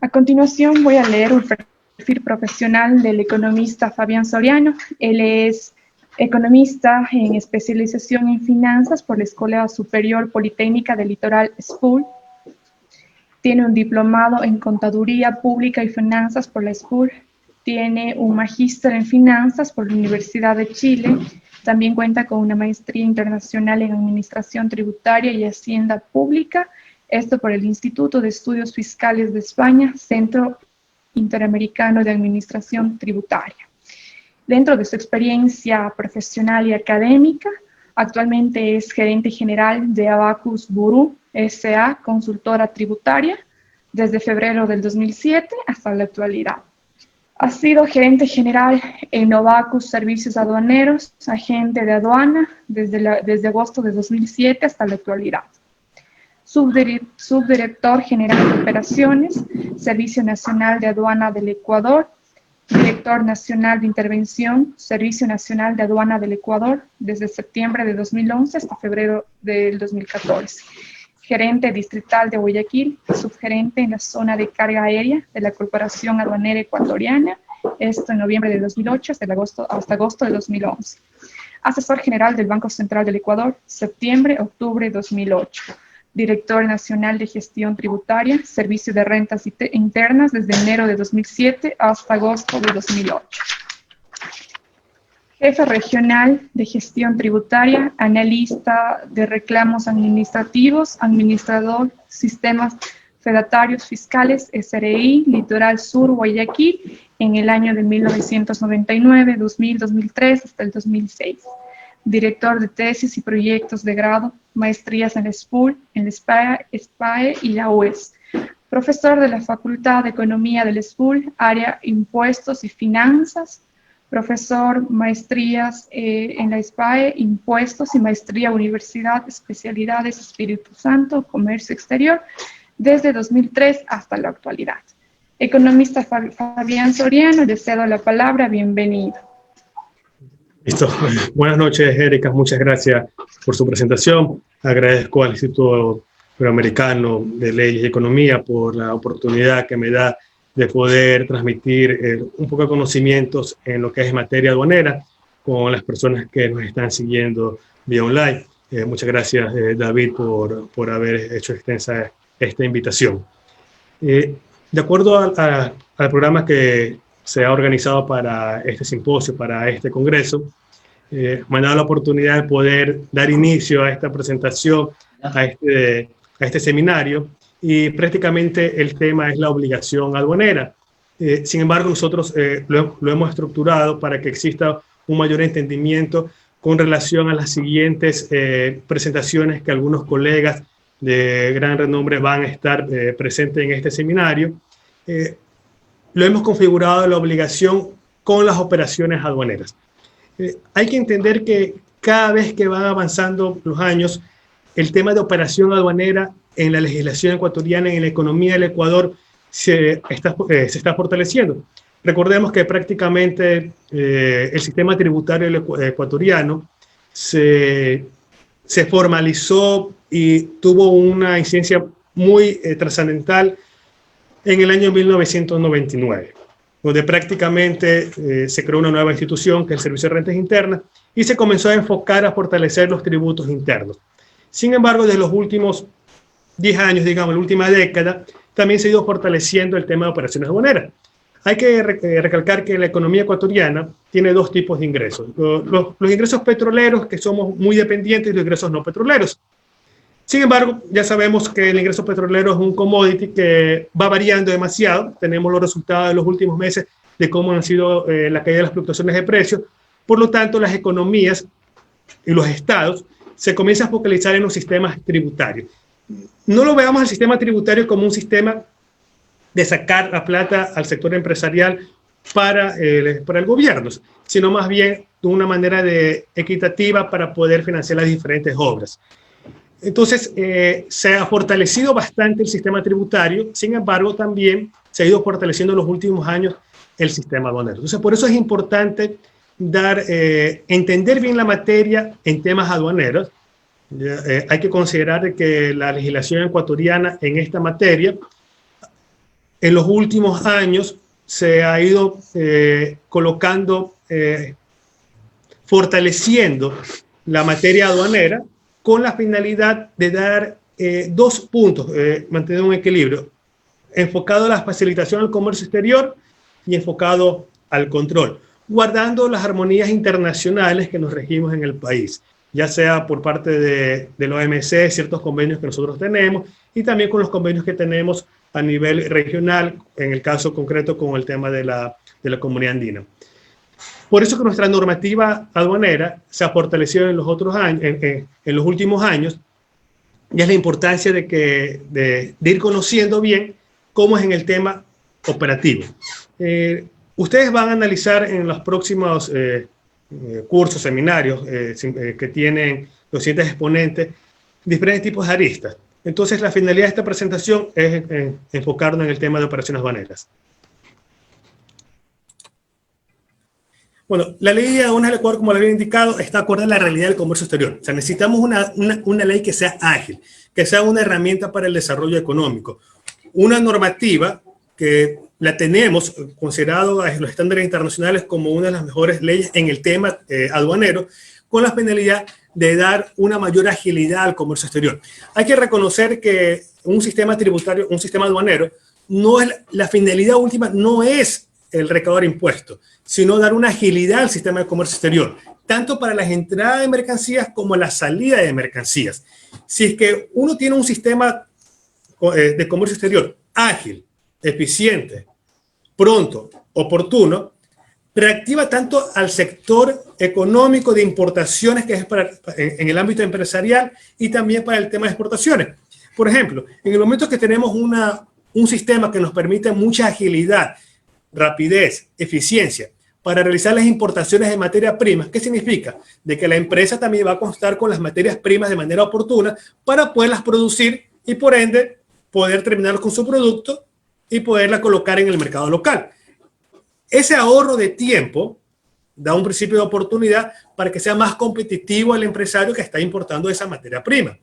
A continuación voy a leer un perfil profesional del economista Fabián Soriano. Él es economista en especialización en finanzas por la Escuela Superior Politécnica del Litoral SPUL. Tiene un diplomado en Contaduría Pública y Finanzas por la SPUL. Tiene un magíster en finanzas por la Universidad de Chile. También cuenta con una maestría internacional en Administración Tributaria y Hacienda Pública, esto por el Instituto de Estudios Fiscales de España, Centro Interamericano de Administración Tributaria. Dentro de su experiencia profesional y académica, actualmente es gerente general de Abacus Buru S.A., consultora tributaria, desde febrero del 2007 hasta la actualidad. Ha sido gerente general en Abacus Servicios Aduaneros, agente de aduana, desde agosto de 2007 hasta la actualidad. Subdirector general de operaciones, Servicio Nacional de Aduana del Ecuador, director nacional de intervención, Servicio Nacional de Aduana del Ecuador, desde septiembre de 2011 hasta febrero del 2014. Gerente distrital de Guayaquil, subgerente en la zona de carga aérea de la Corporación Aduanera Ecuatoriana, esto en noviembre de 2008 hasta agosto de 2011. Asesor general del Banco Central del Ecuador, septiembre-octubre de 2008. Director Nacional de Gestión Tributaria, Servicio de Rentas Internas desde enero de 2007 hasta agosto de 2008. Jefe Regional de Gestión Tributaria, Analista de Reclamos Administrativos, Administrador Sistemas Fedatarios Fiscales, SRI, Litoral Sur, Guayaquil, en el año de 1999, 2000, 2003 hasta el 2006. Director de tesis y proyectos de grado, maestrías en la SPUL, en la SPAE y la UES. Profesor de la Facultad de Economía del SPUL, área Impuestos y Finanzas. Profesor, maestrías en la SPAE, Impuestos y maestría Universidad, especialidades Espíritu Santo, Comercio Exterior, desde 2003 hasta la actualidad. Economista Fabián Soriano, le cedo la palabra, bienvenido. Listo. Buenas noches, Erika. Muchas gracias por su presentación. Agradezco al Instituto Iberoamericano de Leyes y Economía por la oportunidad que me da de poder transmitir un poco de conocimientos en lo que es materia aduanera con las personas que nos están siguiendo vía online. Muchas gracias, David, por haber hecho extensa esta invitación. De acuerdo al programa que se ha organizado para este simposio, para este congreso, me ha dado la oportunidad de poder dar inicio a esta presentación, a este seminario, y prácticamente el tema es la obligación aduanera. Sin embargo, nosotros lo hemos estructurado para que exista un mayor entendimiento con relación a las siguientes presentaciones que algunos colegas de gran renombre van a estar presentes en este seminario. Lo hemos configurado la obligación con las operaciones aduaneras. Hay que entender que cada vez que van avanzando los años, el tema de operación aduanera en la legislación ecuatoriana, en la economía del Ecuador, se está fortaleciendo. Recordemos que prácticamente el sistema tributario ecuatoriano se formalizó y tuvo una incidencia muy trascendental en el año 1999, donde prácticamente se creó una nueva institución que es el Servicio de Rentas Internas y se comenzó a enfocar a fortalecer los tributos internos. Sin embargo, desde los últimos 10 años, digamos, la última década, también se ha ido fortaleciendo el tema de operaciones aduaneras. Hay que recalcar que la economía ecuatoriana tiene dos tipos de ingresos. Los ingresos petroleros, que somos muy dependientes, y los ingresos no petroleros. Sin embargo, ya sabemos que el ingreso petrolero es un commodity que va variando demasiado. Tenemos los resultados de los últimos meses de cómo han sido la caída de las fluctuaciones de precios. Por lo tanto, las economías y los estados se comienzan a focalizar en los sistemas tributarios. No lo veamos al sistema tributario como un sistema de sacar la plata al sector empresarial para el gobierno, sino más bien de una manera equitativa para poder financiar las diferentes obras. Entonces, se ha fortalecido bastante el sistema tributario, sin embargo, también se ha ido fortaleciendo en los últimos años el sistema aduanero. Entonces, por eso es importante entender bien la materia en temas aduaneros. Hay que considerar que la legislación ecuatoriana en esta materia en los últimos años se ha ido colocando, fortaleciendo la materia aduanera con la finalidad de dar dos puntos, mantener un equilibrio, enfocado a la facilitación del comercio exterior y enfocado al control, guardando las armonías internacionales que nos regimos en el país, ya sea por parte de la OMC, ciertos convenios que nosotros tenemos, y también con los convenios que tenemos a nivel regional, en el caso concreto con el tema de la comunidad andina. Por eso que nuestra normativa aduanera se ha fortalecido en los otros años, en los últimos años, y es la importancia de ir conociendo bien cómo es en el tema operativo. Ustedes van a analizar en los próximos cursos, seminarios que tienen los siguientes exponentes, diferentes tipos de aristas. Entonces, la finalidad de esta presentación es enfocarnos en el tema de operaciones aduaneras. Bueno, la ley de aduanas del Ecuador, como le había indicado, está acorde a la realidad del comercio exterior. O sea, necesitamos una ley que sea ágil, que sea una herramienta para el desarrollo económico. Una normativa que la tenemos considerado a los estándares internacionales como una de las mejores leyes en el tema aduanero, con la finalidad de dar una mayor agilidad al comercio exterior. Hay que reconocer que un sistema tributario, un sistema aduanero, no es la finalidad última, no es el recaudar impuestos, sino dar una agilidad al sistema de comercio exterior, tanto para las entradas de mercancías como la salida de mercancías. Si es que uno tiene un sistema de comercio exterior ágil, eficiente, pronto, oportuno, reactiva tanto al sector económico de importaciones, que es en el ámbito empresarial, y también para el tema de exportaciones. Por ejemplo, en el momento que tenemos un sistema que nos permite mucha agilidad, rapidez, eficiencia, para realizar las importaciones de materia prima, ¿qué significa? De que la empresa también va a contar con las materias primas de manera oportuna para poderlas producir y, por ende, poder terminar con su producto y poderla colocar en el mercado local. Ese ahorro de tiempo da un principio de oportunidad para que sea más competitivo el empresario que está importando esa materia prima.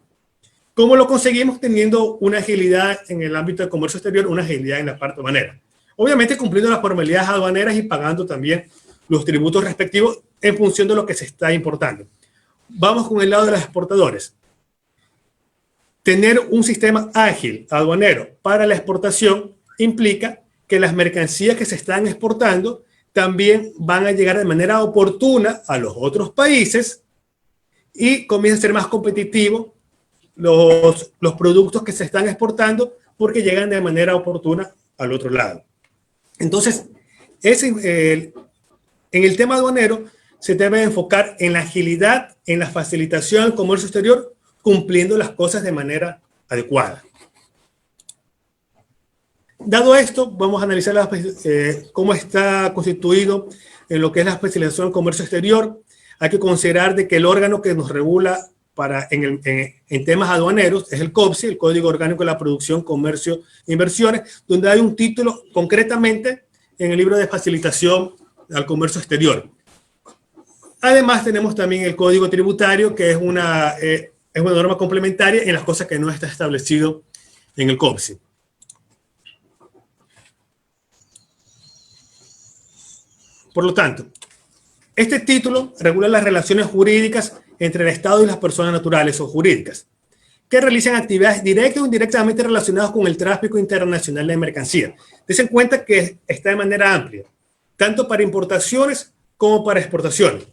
¿Cómo lo conseguimos? Teniendo una agilidad en el ámbito del comercio exterior, una agilidad en la parte aduanera. Obviamente cumpliendo las formalidades aduaneras y pagando también los tributos respectivos en función de lo que se está importando. Vamos con el lado de los exportadores. Tener un sistema ágil aduanero para la exportación implica que las mercancías que se están exportando también van a llegar de manera oportuna a los otros países y comienza a ser más competitivo los productos que se están exportando porque llegan de manera oportuna al otro lado. Entonces, en el tema aduanero se debe enfocar en la agilidad, en la facilitación del comercio exterior, cumpliendo las cosas de manera adecuada. Dado esto, vamos a analizar cómo está constituido en lo que es la especialización del comercio exterior. Hay que considerar de que el órgano que nos regula en temas aduaneros es el COPSI, el Código Orgánico de la Producción, Comercio e Inversiones, donde hay un título concretamente en el libro de facilitación al comercio exterior. Además, tenemos también el Código Tributario, que es una norma complementaria en las cosas que no está establecido en el COPSI. Por lo tanto, este título regula las relaciones jurídicas entre el Estado y las personas naturales o jurídicas que realizan actividades directas o indirectamente relacionadas con el tráfico internacional de mercancías. Ten en cuenta que está de manera amplia, tanto para importaciones como para exportaciones.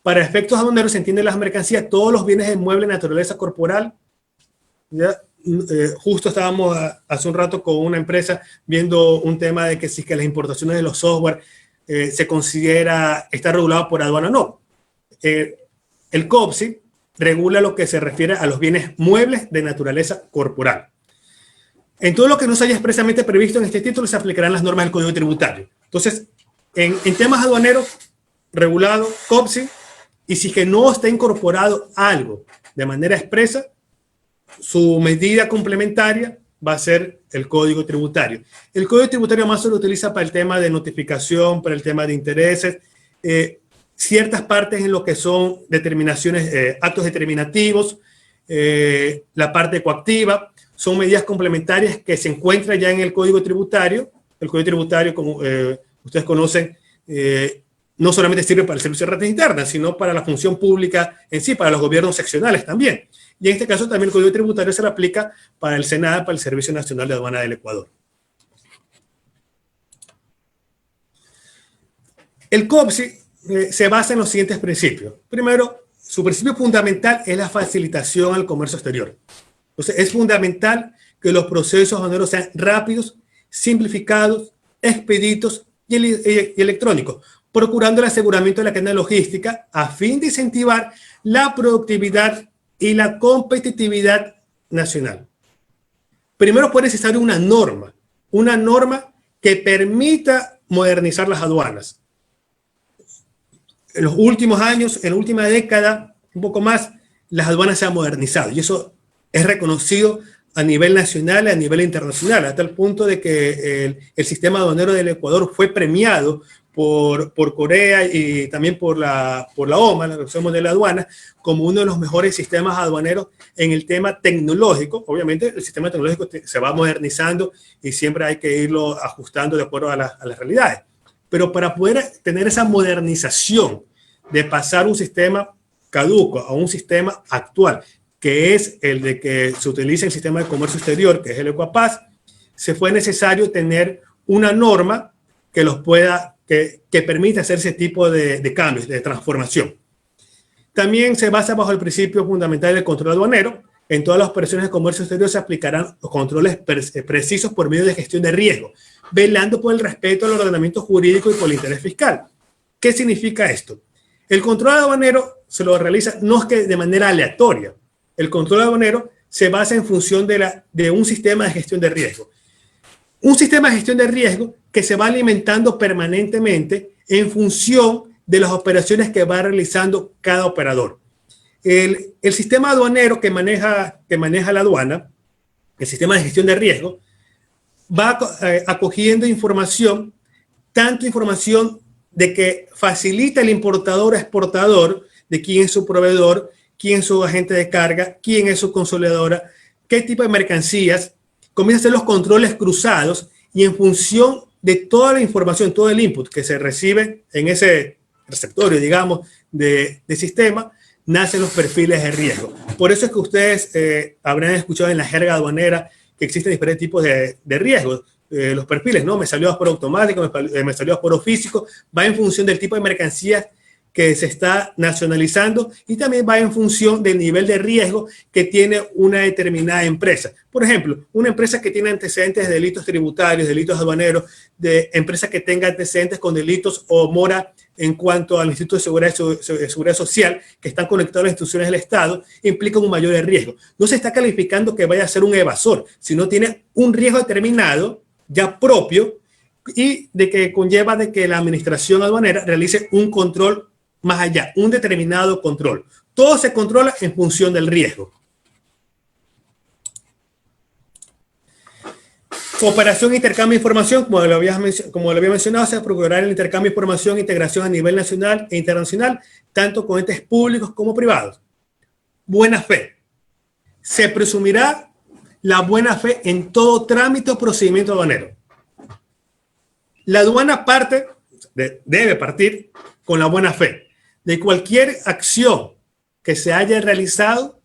Para efectos aduaneros se entienden las mercancías, todos los bienes de mueble, naturaleza corporal. ¿Ya? Justo estábamos hace un rato con una empresa viendo un tema de que si que las importaciones de los software se considera, está regulado por aduana o no. El COPSI regula lo que se refiere a los bienes muebles de naturaleza corporal. En todo lo que no se haya expresamente previsto en este título se aplicarán las normas del Código Tributario. Entonces, en temas aduaneros, regulado COPSI, y si que no está incorporado algo de manera expresa, su medida complementaria va a ser el Código Tributario. El Código Tributario más se lo utiliza para el tema de notificación, para el tema de intereses, ciertas partes en lo que son determinaciones, actos determinativos, la parte coactiva. son medidas complementarias que se encuentran ya en el Código Tributario. El Código Tributario, como ustedes conocen, no solamente sirve para el Servicio de Rentas Internas, sino para la función pública en sí, para los gobiernos seccionales también. Y en este caso también el Código Tributario se le aplica para el SENADE, para el Servicio Nacional de Aduana del Ecuador. El COPSI se basa en los siguientes principios. Primero, su principio fundamental es la facilitación al comercio exterior. Entonces, es fundamental que los procesos aduaneros sean rápidos, simplificados, expeditos y electrónicos, procurando el aseguramiento de la cadena logística a fin de incentivar la productividad y la competitividad nacional. Primero fue necesaria una norma que permita modernizar las aduanas. En los últimos años, en la última década, un poco más, las aduanas se han modernizado y eso es reconocido a nivel nacional y a nivel internacional, hasta el punto de que el sistema aduanero del Ecuador fue premiado por Corea y también por la OMA, la Organización Mundial de la Aduana, como uno de los mejores sistemas aduaneros en el tema tecnológico. Obviamente el sistema tecnológico se va modernizando y siempre hay que irlo ajustando de acuerdo a las realidades. Pero para poder tener esa modernización de pasar un sistema caduco a un sistema actual, que es el de que se utiliza el sistema de comercio exterior, que es el ECOAPAS, se fue necesario tener una norma que los pueda, que permita hacer ese tipo de cambios, de transformación. También se basa bajo el principio fundamental del control aduanero. En todas las operaciones de comercio exterior se aplicarán los controles precisos por medio de gestión de riesgo, velando por el respeto al ordenamiento jurídico y por el interés fiscal. ¿Qué significa esto? El control aduanero se lo realiza no es que de manera aleatoria. El control aduanero se basa en función de un sistema de gestión de riesgo. Un sistema de gestión de riesgo que se va alimentando permanentemente en función de las operaciones que va realizando cada operador. El sistema aduanero que maneja la aduana, el sistema de gestión de riesgo, va acogiendo información, tanto información de que facilita el importador a exportador, de quién es su proveedor, quién es su agente de carga, quién es su consolidadora, qué tipo de mercancías, comienza a hacer los controles cruzados y en función de toda la información, todo el input que se recibe en ese receptorio, digamos, de sistema, nacen los perfiles de riesgo. Por eso es que ustedes habrán escuchado en la jerga aduanera que existen diferentes tipos de riesgos. Los perfiles, ¿no? Me salió aforo automático, me salió aforo físico, va en función del tipo de mercancías que se está nacionalizando y también va en función del nivel de riesgo que tiene una determinada empresa. Por ejemplo, una empresa que tiene antecedentes de delitos tributarios, delitos aduaneros, de empresa que tenga antecedentes con delitos o mora en cuanto al Instituto de Seguridad Social, que están conectados a las instituciones del Estado, implica un mayor riesgo. No se está calificando que vaya a ser un evasor, sino tiene un riesgo determinado, ya propio, y de que conlleva de que la administración aduanera realice un control más allá, un determinado control. Todo se controla en función del riesgo. Cooperación e intercambio de información, como lo había mencionado, se procurará el intercambio de información e integración a nivel nacional e internacional, tanto con entes públicos como privados. Buena fe. Se presumirá la buena fe en todo trámite o procedimiento aduanero. La aduana debe partir con la buena fe. De cualquier acción que se haya realizado,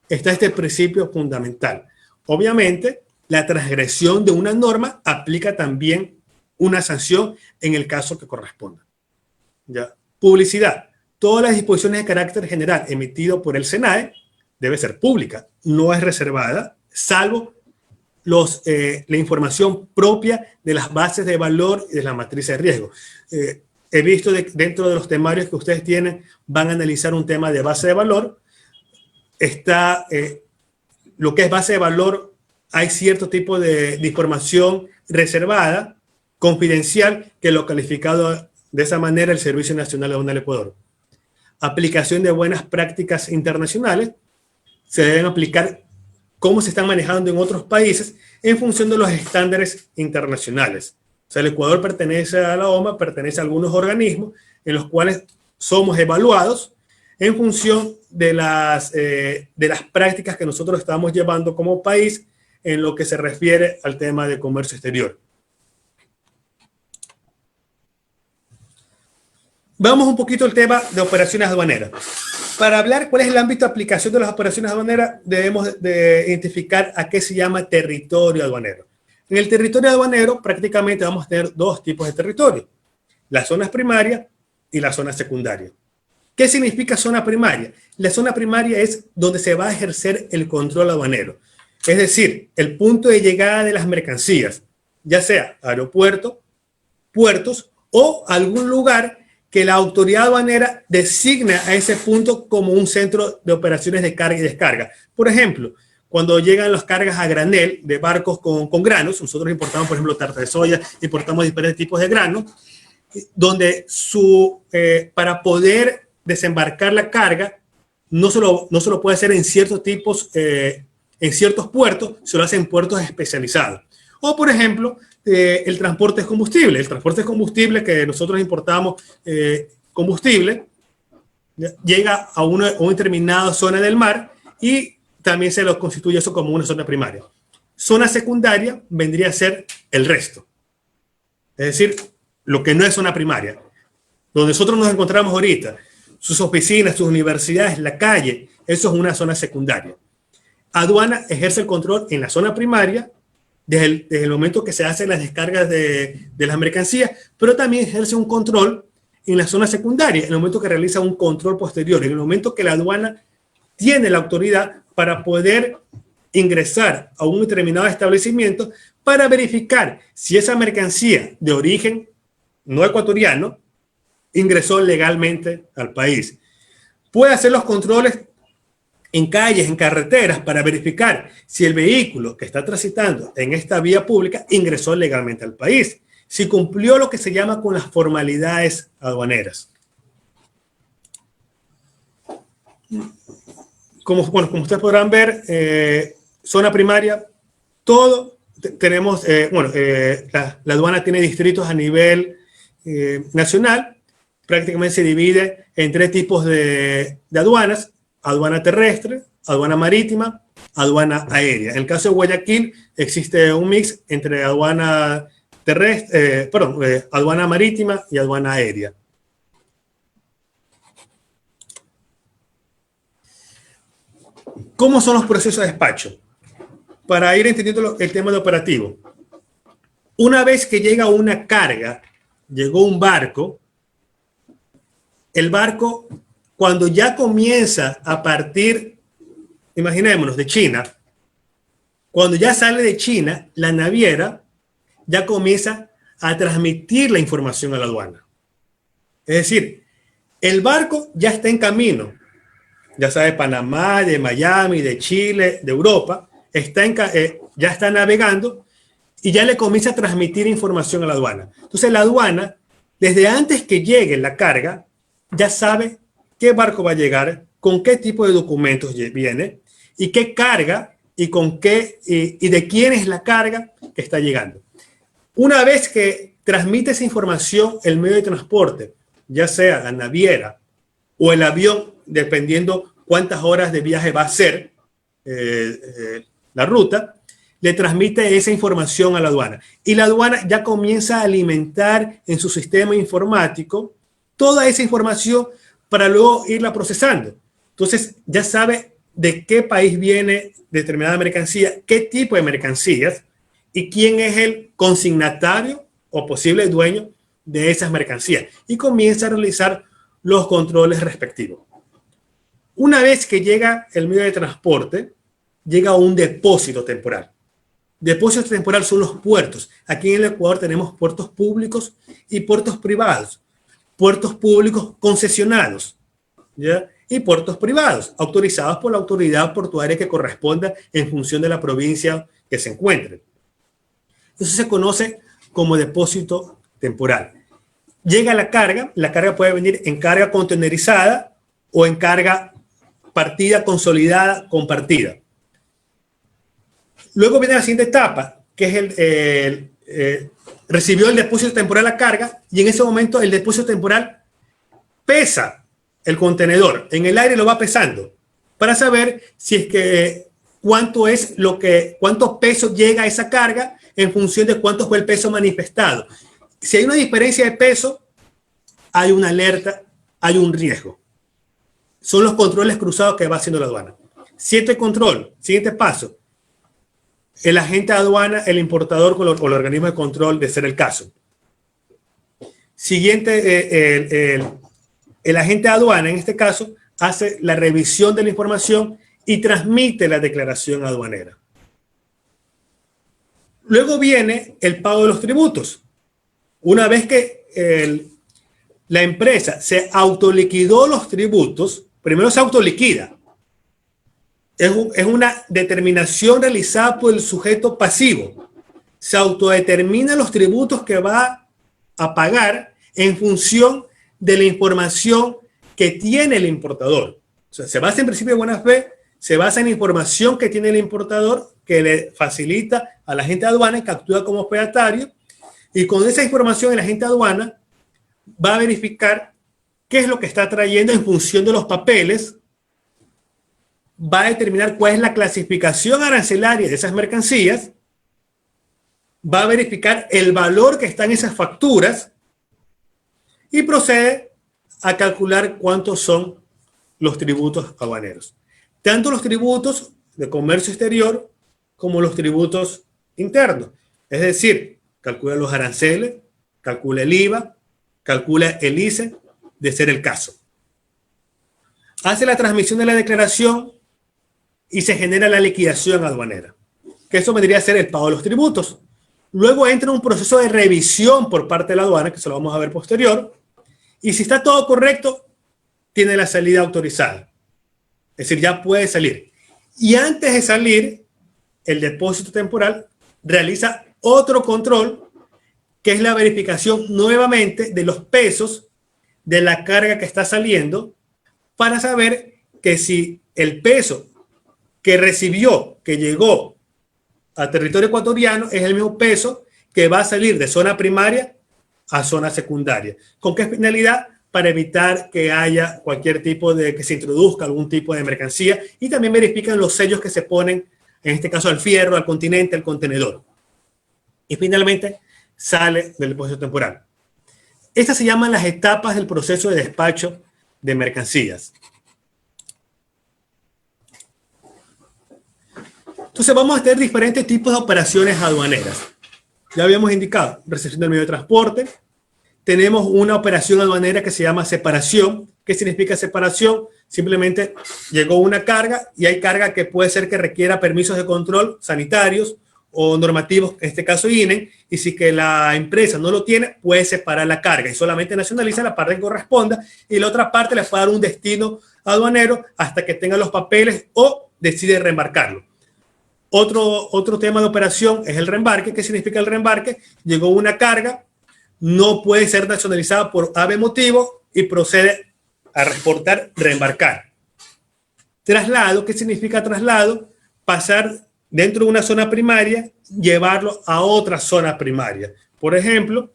está este principio fundamental. Obviamente, la transgresión de una norma aplica también una sanción en el caso que corresponda. ¿Ya? Publicidad. Todas las disposiciones de carácter general emitidas por el SENADE debe ser pública, no es reservada, salvo la información propia de las bases de valor y de la matriz de riesgo. He visto dentro de los temarios que ustedes tienen, van a analizar un tema de base de valor. Está lo que es base de valor, hay cierto tipo de información reservada, confidencial, que lo ha calificado de esa manera el Servicio Nacional de Aduana del Ecuador. Aplicación de buenas prácticas internacionales. Se deben aplicar cómo se están manejando en otros países en función de los estándares internacionales. O sea, el Ecuador pertenece a la OMA, pertenece a algunos organismos en los cuales somos evaluados en función de las prácticas que nosotros estamos llevando como país en lo que se refiere al tema de comercio exterior. Vamos un poquito al tema de operaciones aduaneras. Para hablar cuál es el ámbito de aplicación de las operaciones aduaneras, debemos de identificar a qué se llama territorio aduanero. En el territorio aduanero prácticamente vamos a tener dos tipos de territorio: las zonas primarias y las zonas secundarias. ¿Qué significa zona primaria? La zona primaria es donde se va a ejercer el control aduanero, es decir, el punto de llegada de las mercancías, ya sea aeropuerto, puertos o algún lugar que la autoridad aduanera designa a ese punto como un centro de operaciones de carga y descarga. Por ejemplo, cuando llegan las cargas a granel de barcos con granos, nosotros importamos, por ejemplo, tarta de soya, importamos diferentes tipos de granos, donde para poder desembarcar la carga no se lo puede hacer en ciertos puertos, se lo hace en puertos especializados. O, por ejemplo, el transporte de combustible. El transporte de combustible que nosotros importamos combustible llega a una determinada zona del mar y también se lo constituye eso como una zona primaria. Zona secundaria vendría a ser el resto. Es decir, lo que no es zona primaria. Donde nosotros nos encontramos ahorita, sus oficinas, sus universidades, la calle, eso es una zona secundaria. Aduana ejerce el control en la zona primaria desde el momento que se hacen las descargas de las mercancías, pero también ejerce un control en la zona secundaria, en el momento que realiza un control posterior, en el momento que la aduana tiene la autoridad para poder ingresar a un determinado establecimiento para verificar si esa mercancía de origen no ecuatoriano ingresó legalmente al país. Puede hacer los controles en calles, en carreteras, para verificar si el vehículo que está transitando en esta vía pública ingresó legalmente al país, si cumplió lo que se llama con las formalidades aduaneras. Como ustedes podrán ver, zona primaria, todo tenemos, la aduana tiene distritos a nivel nacional, prácticamente se divide en tres tipos de aduanas: aduana terrestre, aduana marítima, aduana aérea. En el caso de Guayaquil existe un mix entre aduana terrestre, aduana marítima y aduana aérea. ¿Cómo son los procesos de despacho? Para ir entendiendo el tema de operativo. Una vez que llega una carga, llegó un barco, el barco, cuando ya comienza a partir, imaginémonos, de China, cuando ya sale de China, la naviera ya comienza a transmitir la información a la aduana. Es decir, el barco ya está en camino, ya sea de Panamá, de Miami, de Chile, de Europa, ya está navegando y ya le comienza a transmitir información a la aduana. Entonces la aduana, desde antes que llegue la carga, ya sabe qué barco va a llegar, con qué tipo de documentos viene y qué carga y de quién es la carga que está llegando. Una vez que transmite esa información el medio de transporte, ya sea la naviera o el avión, dependiendo cuántas horas de viaje va a ser la ruta, le transmite esa información a la aduana. Y la aduana ya comienza a alimentar en su sistema informático toda esa información para luego irla procesando. Entonces ya sabe de qué país viene determinada mercancía, qué tipo de mercancías y quién es el consignatario o posible dueño de esas mercancías. Y comienza a realizar los controles respectivos. Una vez que llega el medio de transporte, llega a un depósito temporal. Depósito temporal son los puertos. Aquí en el Ecuador tenemos puertos públicos y puertos privados. Puertos públicos concesionados, ¿ya? Y puertos privados, autorizados por la autoridad portuaria que corresponda en función de la provincia que se encuentre. Eso se conoce como depósito temporal. Llega la carga puede venir en carga contenerizada o en carga partida, consolidada, compartida. Luego viene la siguiente etapa, que es recibió el depósito temporal la carga y en ese momento el depósito temporal pesa el contenedor. En el aire lo va pesando para saber si es que cuánto peso llega a esa carga en función de cuánto fue el peso manifestado. Si hay una diferencia de peso, hay una alerta, hay un riesgo. Son los controles cruzados que va haciendo la aduana. Siguiente control, siguiente paso. El agente de aduana, el importador o el organismo de control, de ser el caso. Siguiente, el agente de aduana, en este caso, hace la revisión de la información y transmite la declaración aduanera. Luego viene el pago de los tributos. Una vez que la empresa se autoliquidó los tributos, primero se autoliquida. Es una determinación realizada por el sujeto pasivo. Se autodetermina los tributos que va a pagar en función de la información que tiene el importador. O sea, se basa en principio de buena fe, se basa en información que tiene el importador que le facilita al agente de aduana que actúa como fedatario, y con esa información el agente de aduana va a verificar qué es lo que está trayendo en función de los papeles, va a determinar cuál es la clasificación arancelaria de esas mercancías, va a verificar el valor que está en esas facturas y procede a calcular cuántos son los tributos aduaneros. Tanto los tributos de comercio exterior como los tributos internos. Es decir, calcula los aranceles, calcula el IVA, calcula el ICE, de ser el caso. Hace la transmisión de la declaración y se genera la liquidación aduanera, que eso vendría a ser el pago de los tributos. Luego entra un proceso de revisión por parte de la aduana, que se lo vamos a ver posterior, y si está todo correcto, tiene la salida autorizada. Es decir, ya puede salir. Y antes de salir, el depósito temporal realiza otro control, que es la verificación nuevamente de los pesos de la carga que está saliendo, para saber que si el peso que recibió, que llegó a territorio ecuatoriano, es el mismo peso que va a salir de zona primaria a zona secundaria. ¿Con qué finalidad? Para evitar que haya cualquier tipo de, que se introduzca algún tipo de mercancía, y también verifican los sellos que se ponen, en este caso al fierro, al continente, al contenedor. Y finalmente sale del depósito temporal. Estas se llaman las etapas del proceso de despacho de mercancías. Entonces vamos a tener diferentes tipos de operaciones aduaneras. Ya habíamos indicado, recepción del medio de transporte. Tenemos una operación aduanera que se llama separación. ¿Qué significa separación? Simplemente llegó una carga y hay carga que puede ser que requiera permisos de control sanitarios o normativos, en este caso INE, y si que la empresa no lo tiene, puede separar la carga y solamente nacionaliza la parte que corresponda, y la otra parte le puede dar un destino aduanero hasta que tenga los papeles o decide reembarcarlo. Otro tema de operación es el reembarque. ¿Qué significa el reembarque? Llegó una carga, no puede ser nacionalizada por ave motivo y procede a reportar reembarcar. Traslado. ¿Qué significa traslado? Pasar dentro de una zona primaria, llevarlo a otra zona primaria. Por ejemplo,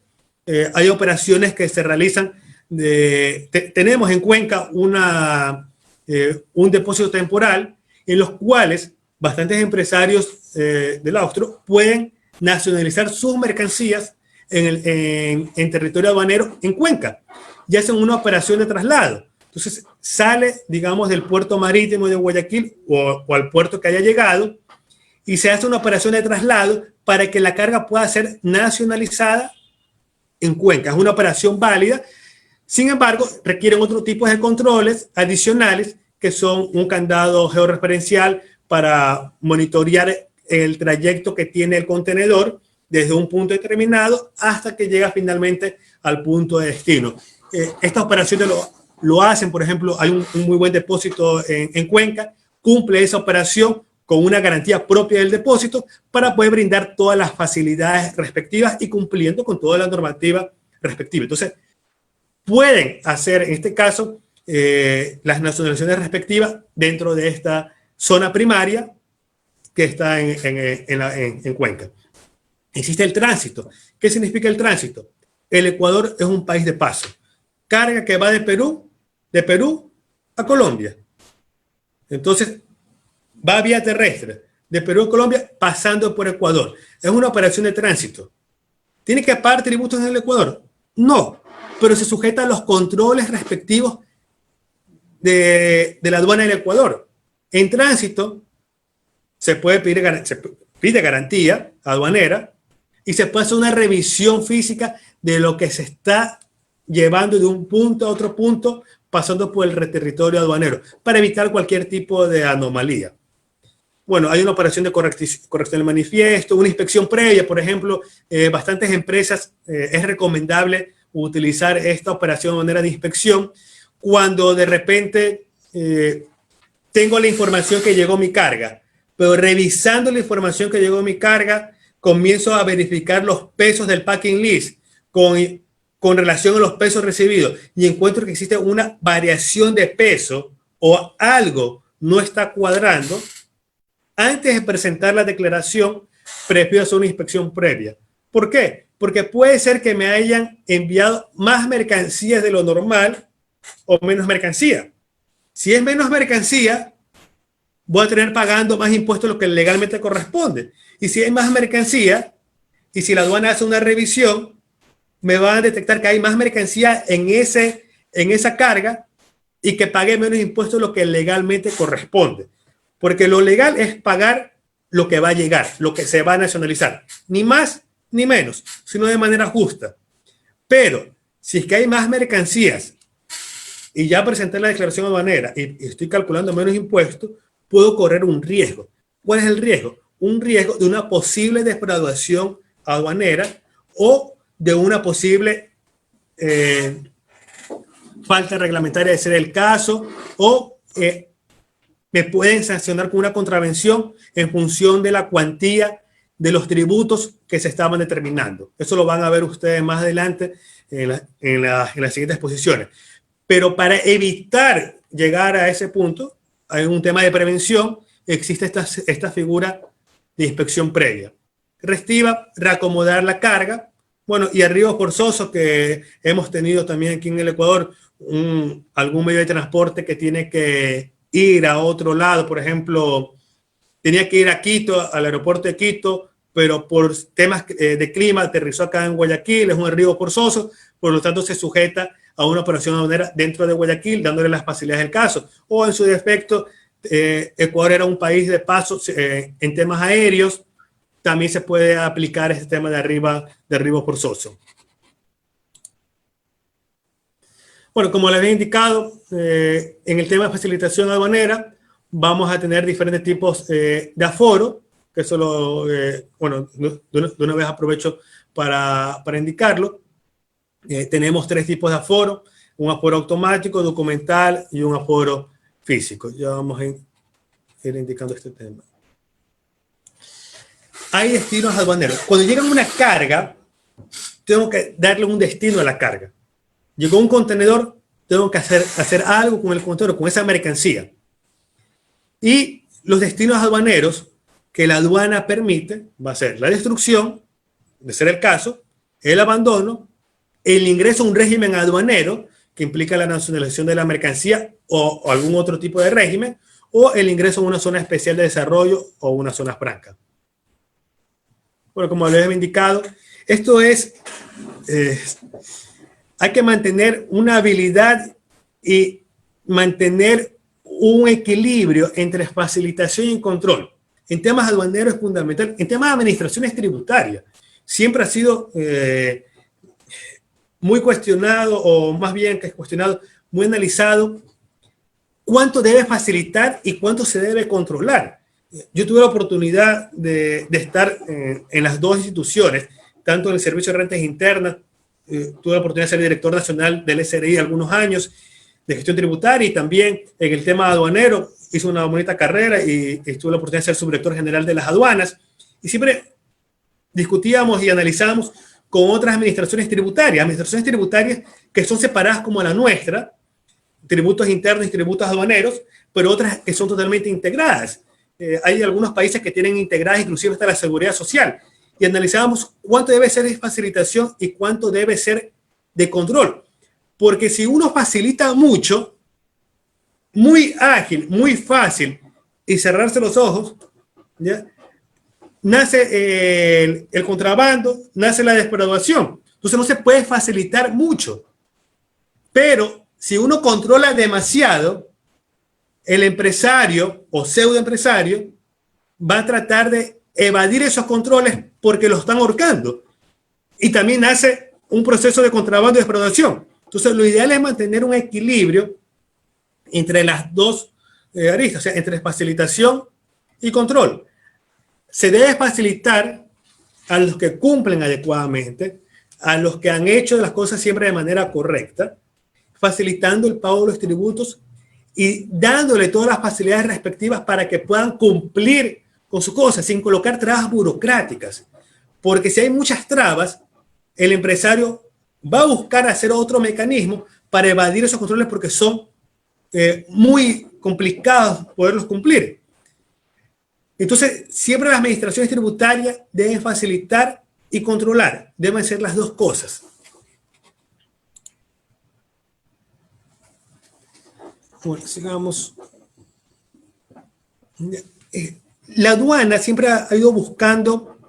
hay operaciones que se realizan, tenemos en Cuenca un depósito temporal en los cuales bastantes empresarios del Austro pueden nacionalizar sus mercancías en territorio aduanero en Cuenca y hacen una operación de traslado. Entonces sale, digamos, del puerto marítimo de Guayaquil o al puerto que haya llegado, y se hace una operación de traslado para que la carga pueda ser nacionalizada en Cuenca. Es una operación válida. Sin embargo, requieren otro tipo de controles adicionales, que son un candado georreferencial para monitorear el trayecto que tiene el contenedor desde un punto determinado hasta que llega finalmente al punto de destino. Estas operaciones lo hacen, por ejemplo, hay un muy buen depósito en Cuenca, cumple esa operación con una garantía propia del depósito para poder brindar todas las facilidades respectivas y cumpliendo con toda la normativa respectiva. Entonces, pueden hacer, en este caso, las nacionalizaciones respectivas dentro de esta zona primaria que está en Cuenca. Existe el tránsito. ¿Qué significa el tránsito? El Ecuador es un país de paso. Carga que va de Perú a Colombia. Entonces, va vía terrestre, de Perú a Colombia, pasando por Ecuador. Es una operación de tránsito. ¿Tiene que pagar tributos en el Ecuador? No, pero se sujeta a los controles respectivos de la aduana del Ecuador. En tránsito se pide garantía aduanera y se puede hacer una revisión física de lo que se está llevando de un punto a otro punto, pasando por el territorio aduanero, para evitar cualquier tipo de anomalía. Bueno, hay una operación de corrección del manifiesto, una inspección previa, por ejemplo, bastantes empresas es recomendable utilizar esta operación de manera de inspección cuando de repente tengo la información que llegó mi carga, pero revisando la información que llegó mi carga, comienzo a verificar los pesos del packing list con relación a los pesos recibidos y encuentro que existe una variación de peso o algo no está cuadrando. Antes de presentar la declaración, prefiero hacer una inspección previa. ¿Por qué? Porque puede ser que me hayan enviado más mercancías de lo normal o menos mercancía. Si es menos mercancía, voy a tener pagando más impuestos de lo que legalmente corresponde. Y si hay más mercancía, y si la aduana hace una revisión, me van a detectar que hay más mercancía en esa carga y que pague menos impuestos de lo que legalmente corresponde. Porque lo legal es pagar lo que va a llegar, lo que se va a nacionalizar. Ni más ni menos, sino de manera justa. Pero si es que hay más mercancías y ya presenté la declaración aduanera y estoy calculando menos impuestos, puedo correr un riesgo. ¿Cuál es el riesgo? Un riesgo de una posible defraudación aduanera o de una posible falta reglamentaria de ser el caso o me pueden sancionar con una contravención en función de la cuantía de los tributos que se estaban determinando. Eso lo van a ver ustedes más adelante en las siguientes exposiciones. Pero para evitar llegar a ese punto, hay un tema de prevención, existe esta figura de inspección previa. Restiva, reacomodar la carga. Bueno, y arribo forzoso que hemos tenido también aquí en el Ecuador, algún medio de transporte que tiene que ir a otro lado, por ejemplo, tenía que ir a Quito, al aeropuerto de Quito, pero por temas de clima aterrizó acá en Guayaquil, es un arribo forzoso, por lo tanto se sujeta a una operación aduanera dentro de Guayaquil, dándole las facilidades del caso. O en su defecto, Ecuador era un país de paso en temas aéreos, también se puede aplicar este tema de arribo forzoso. Bueno, como les había indicado, en el tema de facilitación aduanera vamos a tener diferentes tipos de aforo, que eso bueno, de una vez aprovecho para indicarlo. Tenemos 3 tipos de aforo, un aforo automático, documental y un aforo físico. Ya vamos a ir indicando este tema. Hay destinos aduaneros. Cuando llega una carga, tengo que darle un destino a la carga. Llegó un contenedor, tengo que hacer algo con el contenedor, con esa mercancía. Y los destinos aduaneros que la aduana permite va a ser la destrucción, de ser el caso, el abandono, el ingreso a un régimen aduanero, que implica la nacionalización de la mercancía o algún otro tipo de régimen, o el ingreso a una zona especial de desarrollo o una zona franca. Bueno, como les he indicado, esto es... hay que mantener una habilidad y mantener un equilibrio entre facilitación y control. En temas aduaneros es fundamental. En temas de administraciones tributarias, siempre ha sido muy cuestionado, o más bien que es cuestionado, muy analizado, cuánto debe facilitar y cuánto se debe controlar. Yo tuve la oportunidad de estar en las 2 instituciones, tanto en el Servicio de Rentas Internas, tuve la oportunidad de ser director nacional del SRI algunos años de gestión tributaria, y también en el tema aduanero hice una bonita carrera y tuve la oportunidad de ser subdirector general de las aduanas, y siempre discutíamos y analizábamos con otras administraciones tributarias que son separadas como la nuestra, tributos internos y tributos aduaneros, pero otras que son totalmente integradas. Hay algunos países que tienen integradas inclusive hasta la seguridad social, y analizábamos cuánto debe ser de facilitación y cuánto debe ser de control. Porque si uno facilita mucho, muy ágil, muy fácil, y cerrarse los ojos, ¿ya? Nace el contrabando, nace la defraudación. Entonces no se puede facilitar mucho. Pero si uno controla demasiado, el empresario o pseudoempresario va a tratar de evadir esos controles porque lo están ahorcando. Y también nace un proceso de contrabando y defraudación. Entonces lo ideal es mantener un equilibrio entre las dos aristas, o sea, entre facilitación y control. Se debe facilitar a los que cumplen adecuadamente, a los que han hecho las cosas siempre de manera correcta, facilitando el pago de los tributos y dándole todas las facilidades respectivas para que puedan cumplir con sus cosas sin colocar trabas burocráticas. Porque si hay muchas trabas, el empresario va a buscar hacer otro mecanismo para evadir esos controles porque son muy complicados poderlos cumplir. Entonces, siempre las administraciones tributarias deben facilitar y controlar. Deben ser las dos cosas. Bueno, sigamos. La aduana siempre ha ido buscando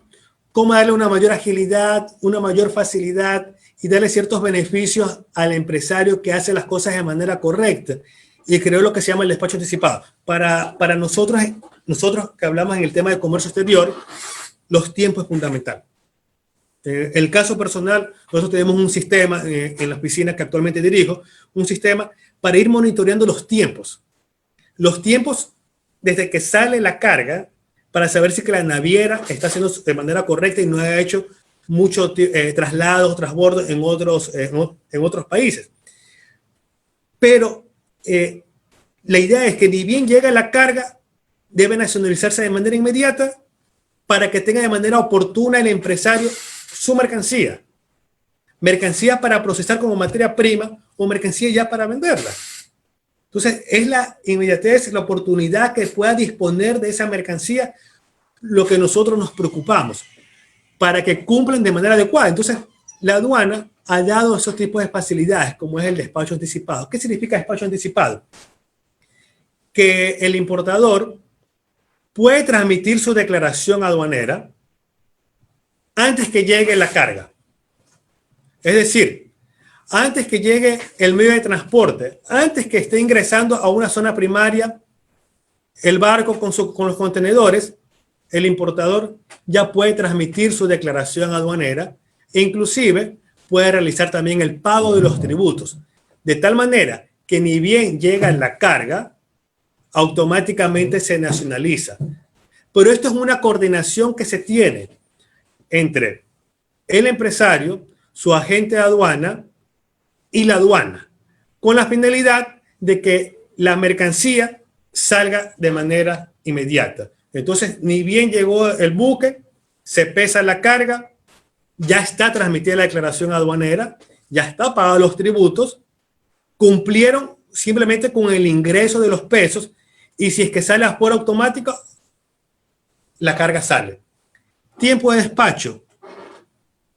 cómo darle una mayor agilidad, una mayor facilidad y darle ciertos beneficios al empresario que hace las cosas de manera correcta. Y creó lo que se llama el despacho anticipado. Para nosotros que hablamos en el tema de comercio exterior, los tiempos es fundamental. El caso personal, nosotros tenemos un sistema en la oficina que actualmente dirijo, un sistema para ir monitoreando los tiempos. Los tiempos desde que sale la carga para saber si que la naviera está haciendo de manera correcta y no ha hecho muchos traslados, transbordos en otros países. Pero la idea es que ni bien llega la carga, debe nacionalizarse de manera inmediata para que tenga de manera oportuna el empresario su mercancía. Mercancía para procesar como materia prima o mercancía ya para venderla. Entonces, es la inmediatez, la oportunidad que pueda disponer de esa mercancía lo que nosotros nos preocupamos para que cumplan de manera adecuada. Entonces, la aduana ha dado esos tipos de facilidades, como es el despacho anticipado. ¿Qué significa despacho anticipado? Que el importador puede transmitir su declaración aduanera antes que llegue la carga. Es decir, antes que llegue el medio de transporte, antes que esté ingresando a una zona primaria, el barco con los contenedores, el importador ya puede transmitir su declaración aduanera e inclusive puede realizar también el pago de los tributos, de tal manera que ni bien llega la carga, automáticamente se nacionaliza. Pero esto es una coordinación que se tiene entre el empresario, su agente de aduana y la aduana, con la finalidad de que la mercancía salga de manera inmediata. Entonces, ni bien llegó el buque, se pesa la carga, ya está transmitida la declaración aduanera, ya está pagado los tributos, cumplieron simplemente con el ingreso de los pesos y si es que sale afuera automático, la carga sale. Tiempo de despacho.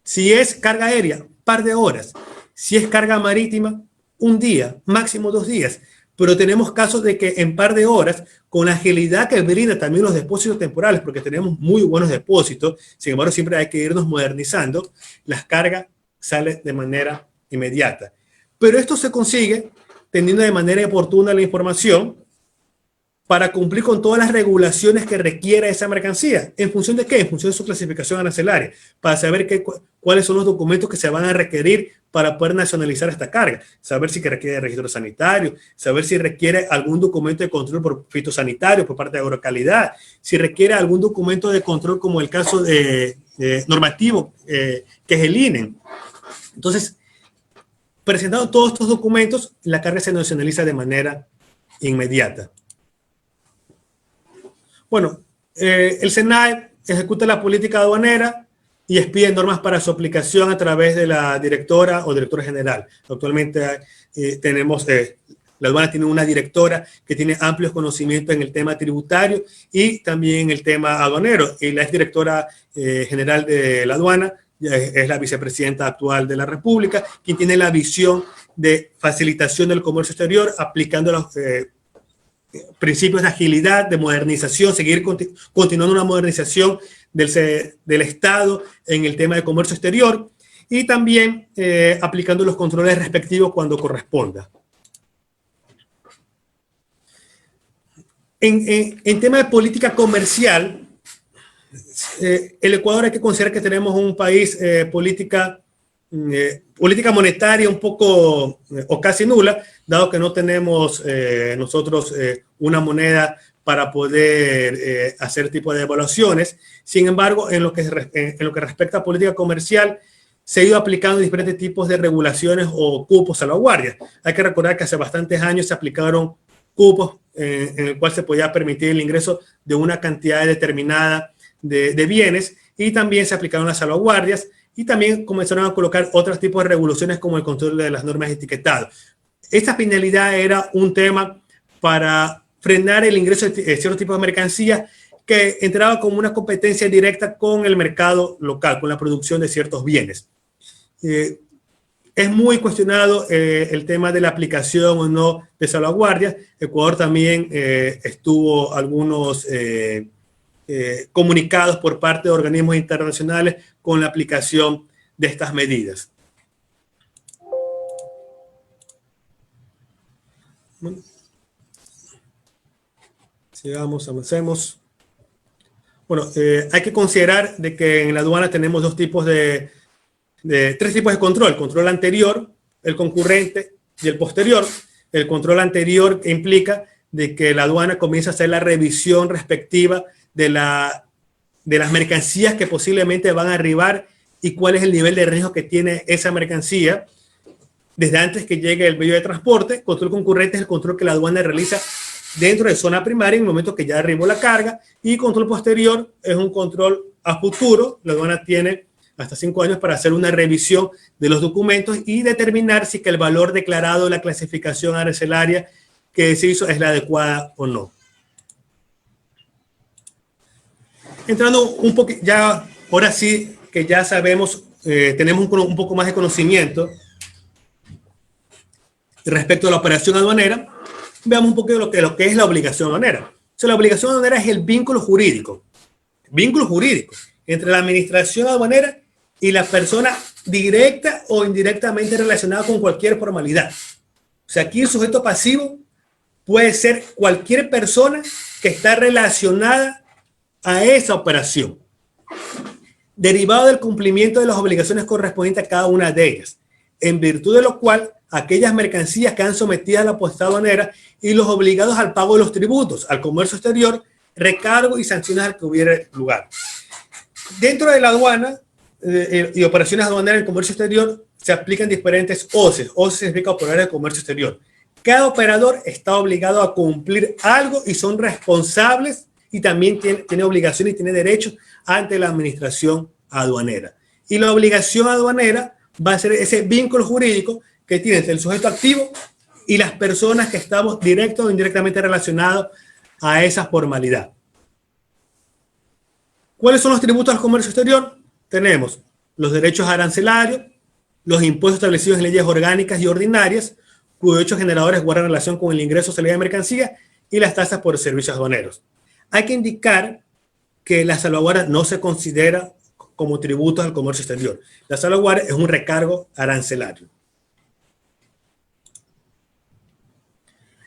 Si es carga aérea, par de horas. Si es carga marítima, un día, máximo 2 días. Pero tenemos casos de que en par de horas, con la agilidad que brinda también los depósitos temporales, porque tenemos muy buenos depósitos, sin embargo siempre hay que irnos modernizando, las cargas salen de manera inmediata. Pero esto se consigue teniendo de manera oportuna la información para cumplir con todas las regulaciones que requiere esa mercancía. ¿En función de qué? En función de su clasificación arancelaria, para saber cuáles son los documentos que se van a requerir para poder nacionalizar esta carga, saber si requiere registro sanitario, saber si requiere algún documento de control por fitosanitario por parte de Agrocalidad, si requiere algún documento de control como el caso normativo, que es el INE. Entonces, presentando todos estos documentos, la carga se nacionaliza de manera inmediata. Bueno, el SENAE ejecuta la política aduanera y expide normas para su aplicación a través de la directora o director general. Actualmente la aduana tiene una directora que tiene amplios conocimientos en el tema tributario y también en el tema aduanero. Y la exdirectora general de la aduana es la vicepresidenta actual de la República, quien tiene la visión de facilitación del comercio exterior aplicando principios de agilidad, de modernización, seguir continuando una modernización del Estado en el tema de comercio exterior y también aplicando los controles respectivos cuando corresponda. En tema de política comercial, el Ecuador hay que considerar que tenemos un país política monetaria un poco o casi nula, dado que no tenemos nosotros una moneda para poder hacer tipo de evaluaciones. Sin embargo, en lo que respecta a política comercial, se ha ido aplicando diferentes tipos de regulaciones o cupos salvaguardias. Hay que recordar que hace bastantes años se aplicaron cupos en el cual se podía permitir el ingreso de una cantidad determinada de bienes, y también se aplicaron las salvaguardias, y también comenzaron a colocar otros tipos de regulaciones como el control de las normas de etiquetado. Esta finalidad era un tema para frenar el ingreso de ciertos tipos de mercancías que entraba como una competencia directa con el mercado local, con la producción de ciertos bienes. Es muy cuestionado el tema de la aplicación o no de salvaguardias. Ecuador también estuvo algunos comunicados por parte de organismos internacionales con la aplicación de estas medidas. Bueno, sigamos, avancemos. Bueno, hay que considerar de que en la aduana tenemos tres tipos de control: control anterior, el concurrente y el posterior. El control anterior implica de que la aduana comienza a hacer la revisión respectiva de las mercancías que posiblemente van a arribar y cuál es el nivel de riesgo que tiene esa mercancía desde antes que llegue el medio de transporte. Control concurrente es el control que la aduana realiza dentro de zona primaria en el momento que ya arribó la carga, y control posterior es un control a futuro. La aduana tiene hasta 5 años para hacer una revisión de los documentos y determinar si que el valor declarado de la clasificación arancelaria que se hizo es la adecuada o no. Entrando un poco, ya ahora sí que ya sabemos, tenemos un poco más de conocimiento respecto a la operación aduanera, veamos un poco de lo que es la obligación aduanera. O sea, la obligación aduanera es el vínculo jurídico entre la administración aduanera y la persona directa o indirectamente relacionada con cualquier formalidad. O sea, aquí el sujeto pasivo puede ser cualquier persona que está relacionada a esa operación, derivado del cumplimiento de las obligaciones correspondientes a cada una de ellas, en virtud de lo cual aquellas mercancías quedan sometidas a la potestad aduanera y los obligados al pago de los tributos, al comercio exterior, recargo y sanciones al que hubiere lugar. Dentro de la aduana y operaciones aduaneras en el comercio exterior se aplican diferentes OCEs. OCE significa operadores de comercio exterior. Cada operador está obligado a cumplir algo y son responsables, y también tiene obligaciones y tiene derechos ante la administración aduanera. Y la obligación aduanera va a ser ese vínculo jurídico que tiene entre el sujeto activo y las personas que estamos directo o indirectamente relacionados a esa formalidad. ¿Cuáles son los tributos al comercio exterior? Tenemos los derechos arancelarios, los impuestos establecidos en leyes orgánicas y ordinarias, cuyos hechos generadores guardan relación con el ingreso o salida de mercancías, y las tasas por servicios aduaneros. Hay que indicar que la salvaguardia no se considera como tributos al comercio exterior. La salvaguardia es un recargo arancelario.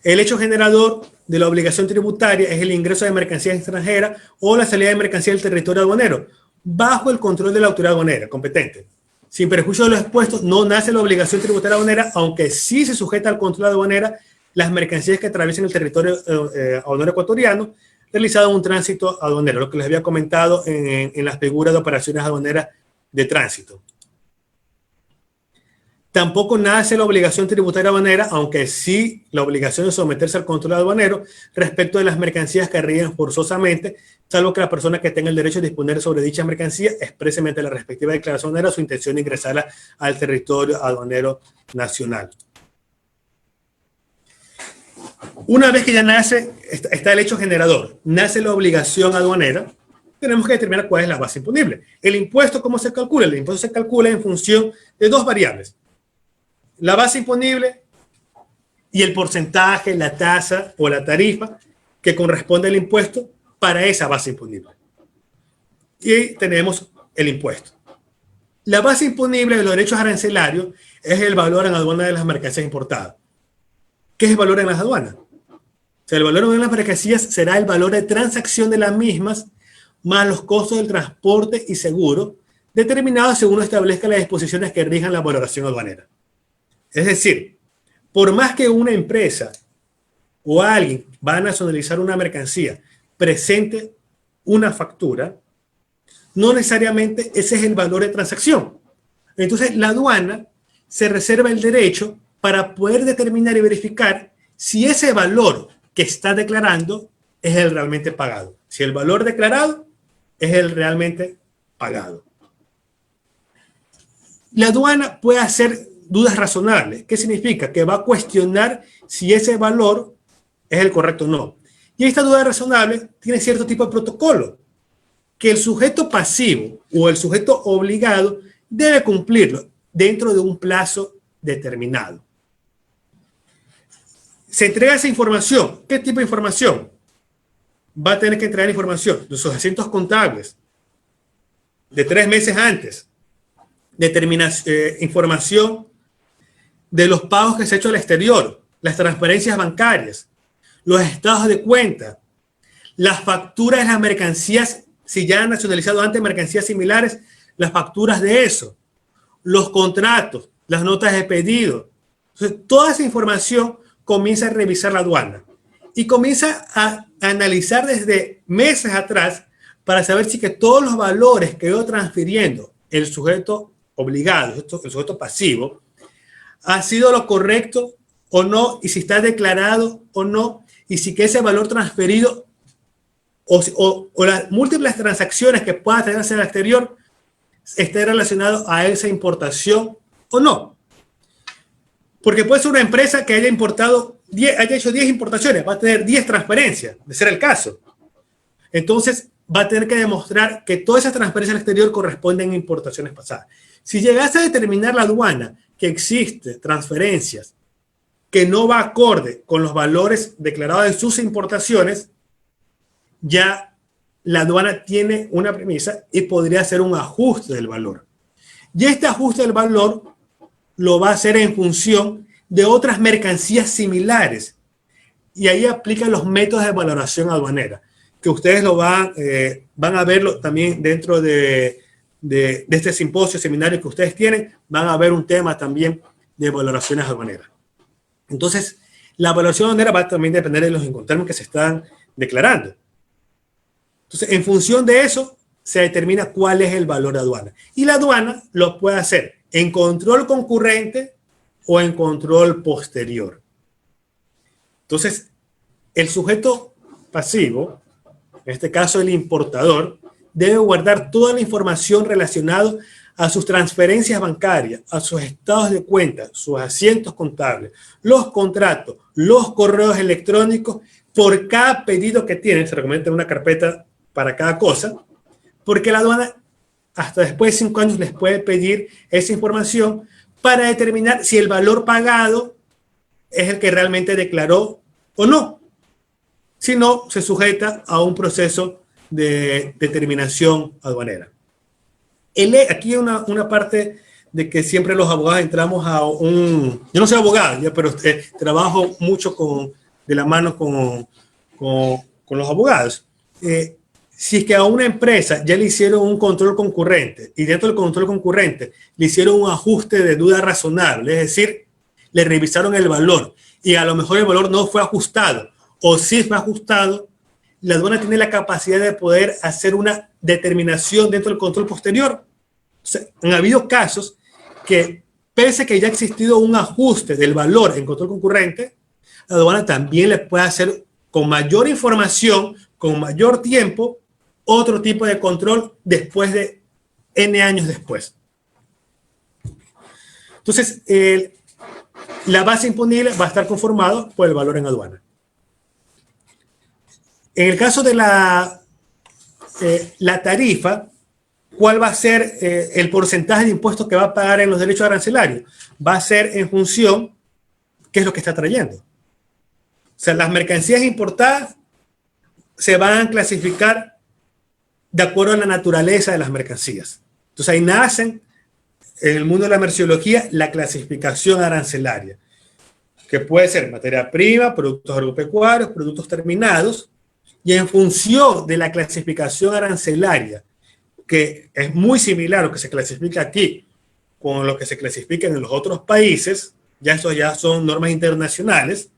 El hecho generador de la obligación tributaria es el ingreso de mercancías extranjeras o la salida de mercancías del territorio aduanero, bajo el control de la autoridad aduanera competente. Sin perjuicio de los expuestos, no nace la obligación tributaria aduanera, aunque sí se sujeta al control aduanera las mercancías que atraviesen el territorio aduanero ecuatoriano, realizado un tránsito aduanero, lo que les había comentado en las figuras de operaciones aduaneras de tránsito. Tampoco nace la obligación tributaria aduanera, aunque sí la obligación de someterse al control aduanero respecto de las mercancías que arriben forzosamente, salvo que la persona que tenga el derecho de disponer sobre dicha mercancía exprese mediante la respectiva declaración aduanera su intención de ingresarla al territorio aduanero nacional. Una vez que ya nace, está el hecho generador, nace la obligación aduanera, tenemos que determinar cuál es la base imponible. El impuesto, ¿cómo se calcula? El impuesto se calcula en función de dos variables: la base imponible y el porcentaje, la tasa o la tarifa que corresponde al impuesto para esa base imponible. Y tenemos el impuesto. La base imponible de los derechos arancelarios es el valor en aduana de las mercancías importadas. ¿Qué es el valor en las aduanas? O sea, el valor en las mercancías será el valor de transacción de las mismas más los costos del transporte y seguro determinados según establezca las disposiciones que rijan la valoración aduanera. Es decir, por más que una empresa o alguien va a nacionalizar una mercancía, presente una factura, no necesariamente ese es el valor de transacción. Entonces, la aduana se reserva el derecho para poder determinar y verificar si ese valor que está declarando es el realmente pagado. Si el valor declarado es el realmente pagado. La aduana puede hacer dudas razonables. ¿Qué significa? Que va a cuestionar si ese valor es el correcto o no. Y esta duda razonable tiene cierto tipo de protocolo que el sujeto pasivo o el sujeto obligado debe cumplirlo dentro de un plazo determinado. Se entrega esa información. ¿Qué tipo de información? Va a tener que entregar información de sus asientos contables de 3 meses antes, información de los pagos que se ha hecho al exterior, las transferencias bancarias, los estados de cuenta, las facturas de las mercancías, si ya han nacionalizado antes mercancías similares, las facturas de eso, los contratos, las notas de pedido. Entonces, toda esa información comienza a revisar la aduana y comienza a analizar desde meses atrás para saber si que todos los valores que yo transfiriendo el sujeto obligado, el sujeto pasivo, ha sido lo correcto o no, y si está declarado o no, y si que ese valor transferido o las múltiples transacciones que pueda tener hacia el exterior esté relacionado a esa importación o no. Porque puede ser una empresa que haya hecho 10 importaciones, va a tener 10 transferencias, de ser el caso. Entonces, va a tener que demostrar que todas esas transferencias al exterior corresponden a importaciones pasadas. Si llegase a determinar la aduana que existe transferencias que no va acorde con los valores declarados en sus importaciones, ya la aduana tiene una premisa y podría hacer un ajuste del valor. Y este ajuste del valor lo va a hacer en función de otras mercancías similares. Y ahí aplican los métodos de valoración aduanera, que ustedes lo van a verlo también dentro de este simposio, seminario que ustedes tienen, van a ver un tema también de valoraciones aduaneras. Entonces, la valoración aduanera va a también depender de los incoterms que se están declarando. Entonces, en función de eso, se determina cuál es el valor de aduana. Y la aduana lo puede hacer en control concurrente o en control posterior. Entonces, el sujeto pasivo, en este caso el importador, debe guardar toda la información relacionada a sus transferencias bancarias, a sus estados de cuenta, sus asientos contables, los contratos, los correos electrónicos, por cada pedido que tiene. Se recomienda una carpeta para cada cosa, porque la aduana hasta después de 5 años les puede pedir esa información para determinar si el valor pagado es el que realmente declaró o no. Si no, se sujeta a un proceso de determinación aduanera. Aquí hay una parte de que siempre los abogados entramos a un... Yo no soy abogado, ya, pero trabajo mucho de la mano con los abogados. Si es que a una empresa ya le hicieron un control concurrente y dentro del control concurrente le hicieron un ajuste de duda razonable, es decir, le revisaron el valor y a lo mejor el valor no fue ajustado o sí fue ajustado, la aduana tiene la capacidad de poder hacer una determinación dentro del control posterior. O sea, han habido casos que, pese a que ya ha existido un ajuste del valor en control concurrente, la aduana también le puede hacer con mayor información, con mayor tiempo, otro tipo de control después de N años después. Entonces, la base imponible va a estar conformado por el valor en aduana. En el caso de la tarifa, ¿cuál va a ser el porcentaje de impuestos que va a pagar en los derechos arancelarios? Va a ser en función qué es lo que está trayendo. O sea, las mercancías importadas se van a clasificar de acuerdo a la naturaleza de las mercancías. Entonces ahí nacen, en el mundo de la merciología, la clasificación arancelaria, que puede ser materia prima, productos agropecuarios, productos terminados, y en función de la clasificación arancelaria, que es muy similar a lo que se clasifica aquí con lo que se clasifica en los otros países, ya estos ya son normas internacionales,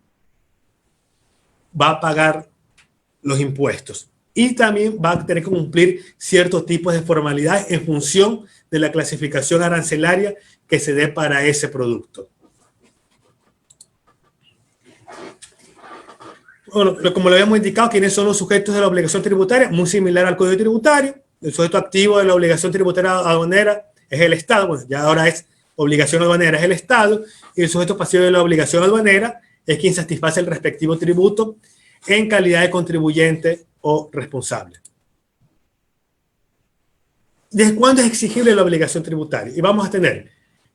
va a pagar los impuestos. Y también va a tener que cumplir ciertos tipos de formalidades en función de la clasificación arancelaria que se dé para ese producto. Bueno, como lo habíamos indicado, ¿quiénes son los sujetos de la obligación tributaria? Muy similar al Código Tributario. El sujeto activo de la obligación tributaria aduanera es el Estado, bueno, ya ahora es obligación aduanera, es el Estado, y el sujeto pasivo de la obligación aduanera es quien satisface el respectivo tributo en calidad de contribuyente o responsable. ¿Desde cuándo es exigible la obligación tributaria? Y vamos a tener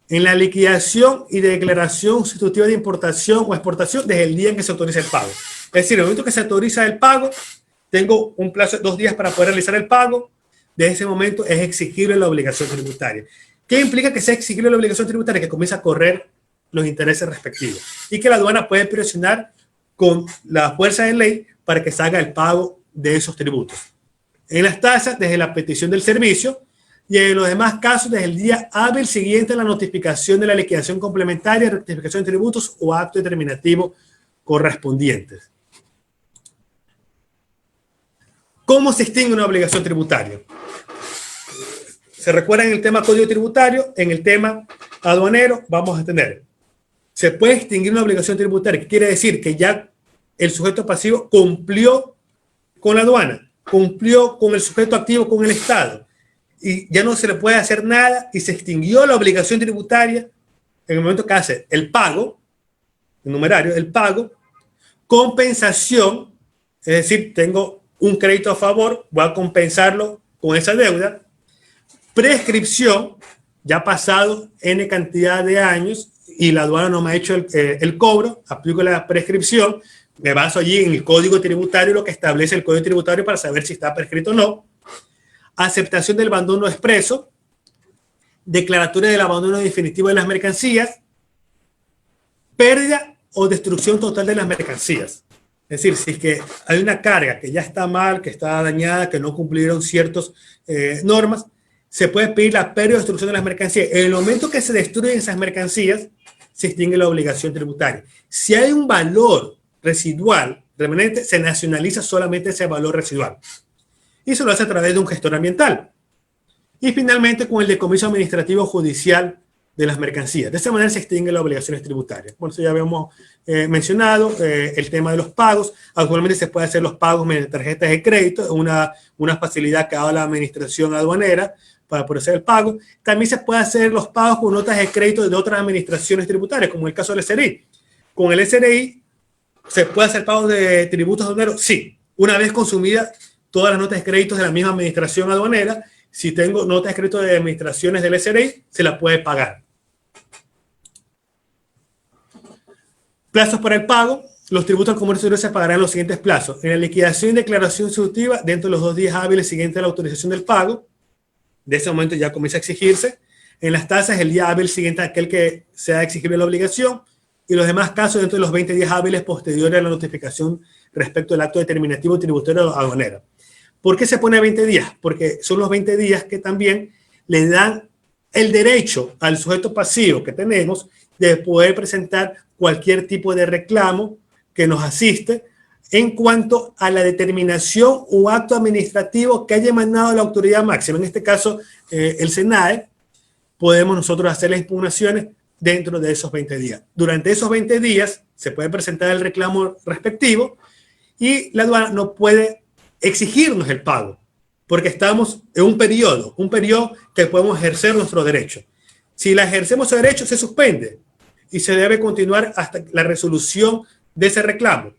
en la liquidación y declaración sustitutiva de importación o exportación desde el día en que se autoriza el pago. Es decir, en el momento que se autoriza el pago, tengo un plazo de 2 días para poder realizar el pago. Desde ese momento es exigible la obligación tributaria. ¿Qué implica que sea exigible la obligación tributaria? Que comienza a correr los intereses respectivos y que la aduana puede presionar con la fuerza de ley para que se haga el pago de esos tributos. En las tasas, desde la petición del servicio, y en los demás casos, desde el día hábil siguiente a la notificación de la liquidación complementaria, rectificación de tributos o acto determinativo correspondientes. ¿Cómo se extingue una obligación tributaria? Se recuerda en el tema código tributario, en el tema aduanero, vamos a tener. Se puede extinguir una obligación tributaria, que quiere decir que ya el sujeto pasivo cumplió con la aduana, cumplió con el sujeto activo, con el Estado, y ya no se le puede hacer nada y se extinguió la obligación tributaria en el momento que hace el pago, el numerario, el pago, compensación, es decir, tengo un crédito a favor, voy a compensarlo con esa deuda, prescripción, ya ha pasado N cantidad de años y la aduana no me ha hecho el cobro, aplico la prescripción, me baso allí en el código tributario, lo que establece el código tributario para saber si está prescrito o no. Aceptación del abandono expreso, declaratoria del abandono definitivo de las mercancías, pérdida o destrucción total de las mercancías. Es decir, si es que hay una carga que ya está mal, que está dañada, que no cumplieron ciertas normas, se puede pedir la pérdida o destrucción de las mercancías. En el momento que se destruyen esas mercancías, se extingue la obligación tributaria. Si hay un valor residual remanente, se nacionaliza solamente ese valor residual. Y se lo hace a través de un gestor ambiental. Y finalmente con el decomiso administrativo judicial de las mercancías. De esta manera se extinguen las obligaciones tributarias. Bueno, eso ya habíamos mencionado, el tema de los pagos. Actualmente se puede hacer los pagos mediante tarjetas de crédito, una facilidad que ha dado la administración aduanera para poder hacer el pago. También se puede hacer los pagos con notas de crédito de otras administraciones tributarias, como el caso del SRI. Con el SRI, ¿se puede hacer pagos de tributos aduaneros? Sí. Una vez consumida todas las notas de crédito de la misma administración aduanera, si tengo notas de crédito de administraciones del SRI, se las puede pagar. Plazos para el pago. Los tributos al comercio exterior se pagarán en los siguientes plazos. En la liquidación y declaración sustitutiva, dentro de los 2 días hábiles siguientes a la autorización del pago. De ese momento ya comienza a exigirse. En las tasas, el día hábil siguiente a aquel que sea exigible la obligación. Y los demás casos dentro de los 20 días hábiles posteriores a la notificación respecto al acto determinativo tributario aduanero. ¿Por qué se pone 20 días? Porque son los 20 días que también le dan el derecho al sujeto pasivo que tenemos de poder presentar cualquier tipo de reclamo que nos asiste en cuanto a la determinación o acto administrativo que haya emanado la autoridad máxima, en este caso el SENAE. Podemos nosotros hacer las impugnaciones dentro de esos 20 días. Durante esos 20 días se puede presentar el reclamo respectivo y la aduana no puede exigirnos el pago, porque estamos en un periodo que podemos ejercer nuestro derecho. Si la ejercemos ese derecho, se suspende y se debe continuar hasta la resolución de ese reclamo.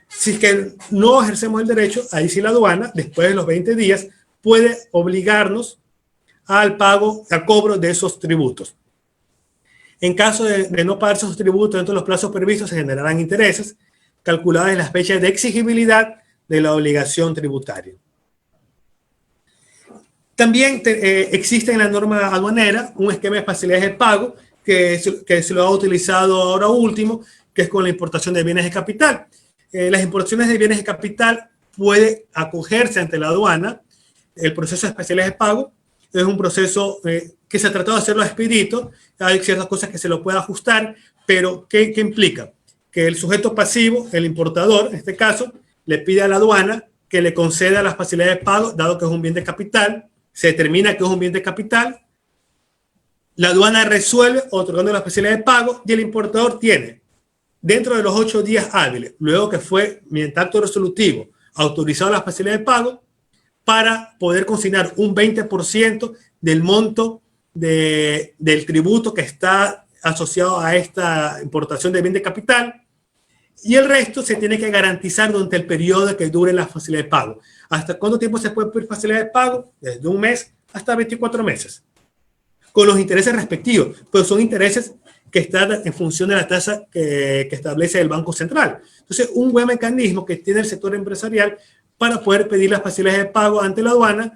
Si es que no ejercemos el derecho, ahí sí la aduana, después de los 20 días, puede obligarnos al pago, al cobro de esos tributos. En caso de no pagar esos tributos dentro de los plazos previstos, se generarán intereses calculados en las fechas de exigibilidad de la obligación tributaria. También existe en la norma aduanera un esquema de facilidades de pago que se lo ha utilizado ahora último, que es con la importación de bienes de capital. Las importaciones de bienes de capital puede acogerse ante la aduana. El proceso de especialidades de pago es un proceso que se ha tratado de hacerlo expedito. Hay ciertas cosas que se lo puede ajustar, pero ¿qué implica? Que el sujeto pasivo, el importador, en este caso, le pide a la aduana que le conceda las facilidades de pago, dado que es un bien de capital. Se determina que es un bien de capital. La aduana resuelve otorgando las facilidades de pago y el importador tiene, dentro de los 8 días hábiles, luego que fue, mediante acto resolutivo, autorizado las facilidades de pago, para poder consignar un 20% del monto del tributo que está asociado a esta importación de bien de capital, y el resto se tiene que garantizar durante el periodo que dure la facilidad de pago. ¿Hasta cuánto tiempo se puede pedir facilidad de pago? Desde un mes hasta 24 meses, con los intereses respectivos, pero son intereses que están en función de la tasa que establece el Banco Central. Entonces, un buen mecanismo que tiene el sector empresarial para poder pedir las facilidades de pago ante la aduana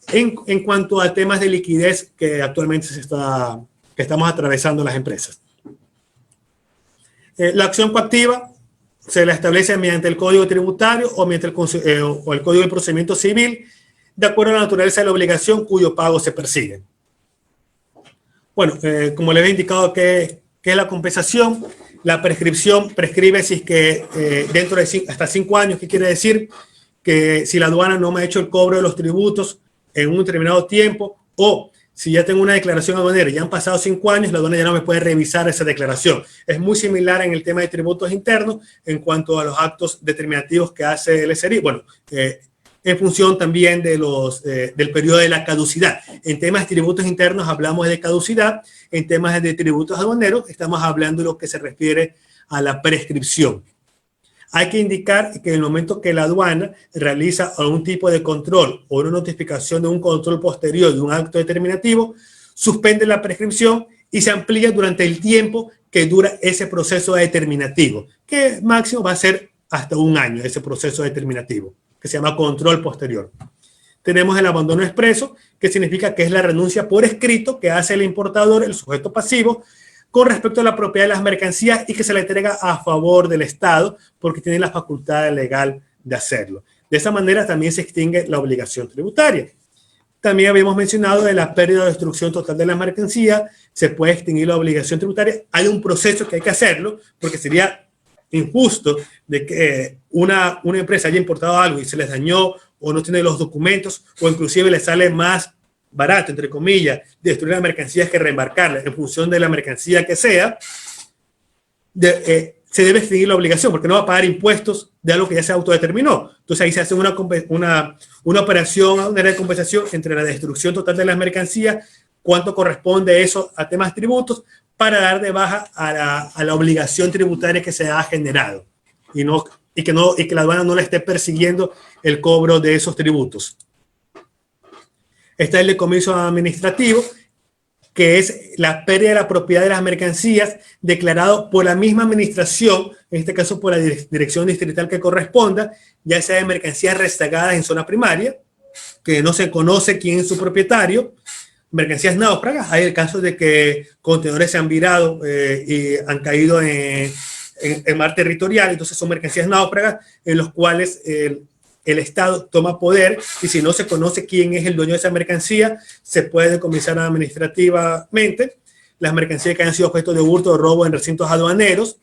en cuanto a temas de liquidez que actualmente que estamos atravesando las empresas. La acción coactiva se la establece mediante el Código Tributario o mediante el Código de Procedimiento Civil, de acuerdo a la naturaleza de la obligación cuyo pago se persigue. Bueno, como les he indicado que es la compensación, la prescripción prescribe si es que dentro de hasta 5 años, ¿qué quiere decir? Que si la aduana no me ha hecho el cobro de los tributos en un determinado tiempo, o si ya tengo una declaración aduanera y ya han pasado 5 años, la aduana ya no me puede revisar esa declaración. Es muy similar en el tema de tributos internos en cuanto a los actos determinativos que hace el SRI. Bueno, en función también de del periodo de la caducidad. En temas de tributos internos hablamos de caducidad, en temas de tributos aduaneros estamos hablando de lo que se refiere a la prescripción. Hay que indicar que en el momento que la aduana realiza algún tipo de control o una notificación de un control posterior de un acto determinativo, suspende la prescripción y se amplía durante el tiempo que dura ese proceso determinativo, que máximo va a ser hasta 1 año ese proceso determinativo, que se llama control posterior. Tenemos el abandono expreso, que significa que es la renuncia por escrito que hace el importador, el sujeto pasivo, con respecto a la propiedad de las mercancías y que se le entrega a favor del Estado porque tiene la facultad legal de hacerlo. De esa manera también se extingue la obligación tributaria. También habíamos mencionado de la pérdida o destrucción total de las mercancías, se puede extinguir la obligación tributaria. Hay un proceso que hay que hacerlo porque sería injusto de que una empresa haya importado algo y se les dañó o no tiene los documentos o inclusive le sale más barato, entre comillas, destruir las mercancías que reembarcarlas en función de la mercancía que sea, se debe extinguir la obligación porque no va a pagar impuestos de algo que ya se autodeterminó. Entonces ahí se hace una operación de compensación entre la destrucción total de las mercancías, cuánto corresponde eso a temas tributos, para dar de baja a la obligación tributaria que se ha generado y que la aduana no le esté persiguiendo el cobro de esos tributos. Está el decomiso administrativo, que es la pérdida de la propiedad de las mercancías declarado por la misma administración, en este caso por la dirección distrital que corresponda, ya sea de mercancías rezagadas en zona primaria, que no se conoce quién es su propietario, mercancías náufragas. Hay el caso de que contenedores se han virado y han caído en mar territorial, entonces son mercancías náufragas en los cuales el Estado toma poder y si no se conoce quién es el dueño de esa mercancía, se puede decomisar administrativamente las mercancías que han sido objeto de hurto o robo en recintos aduaneros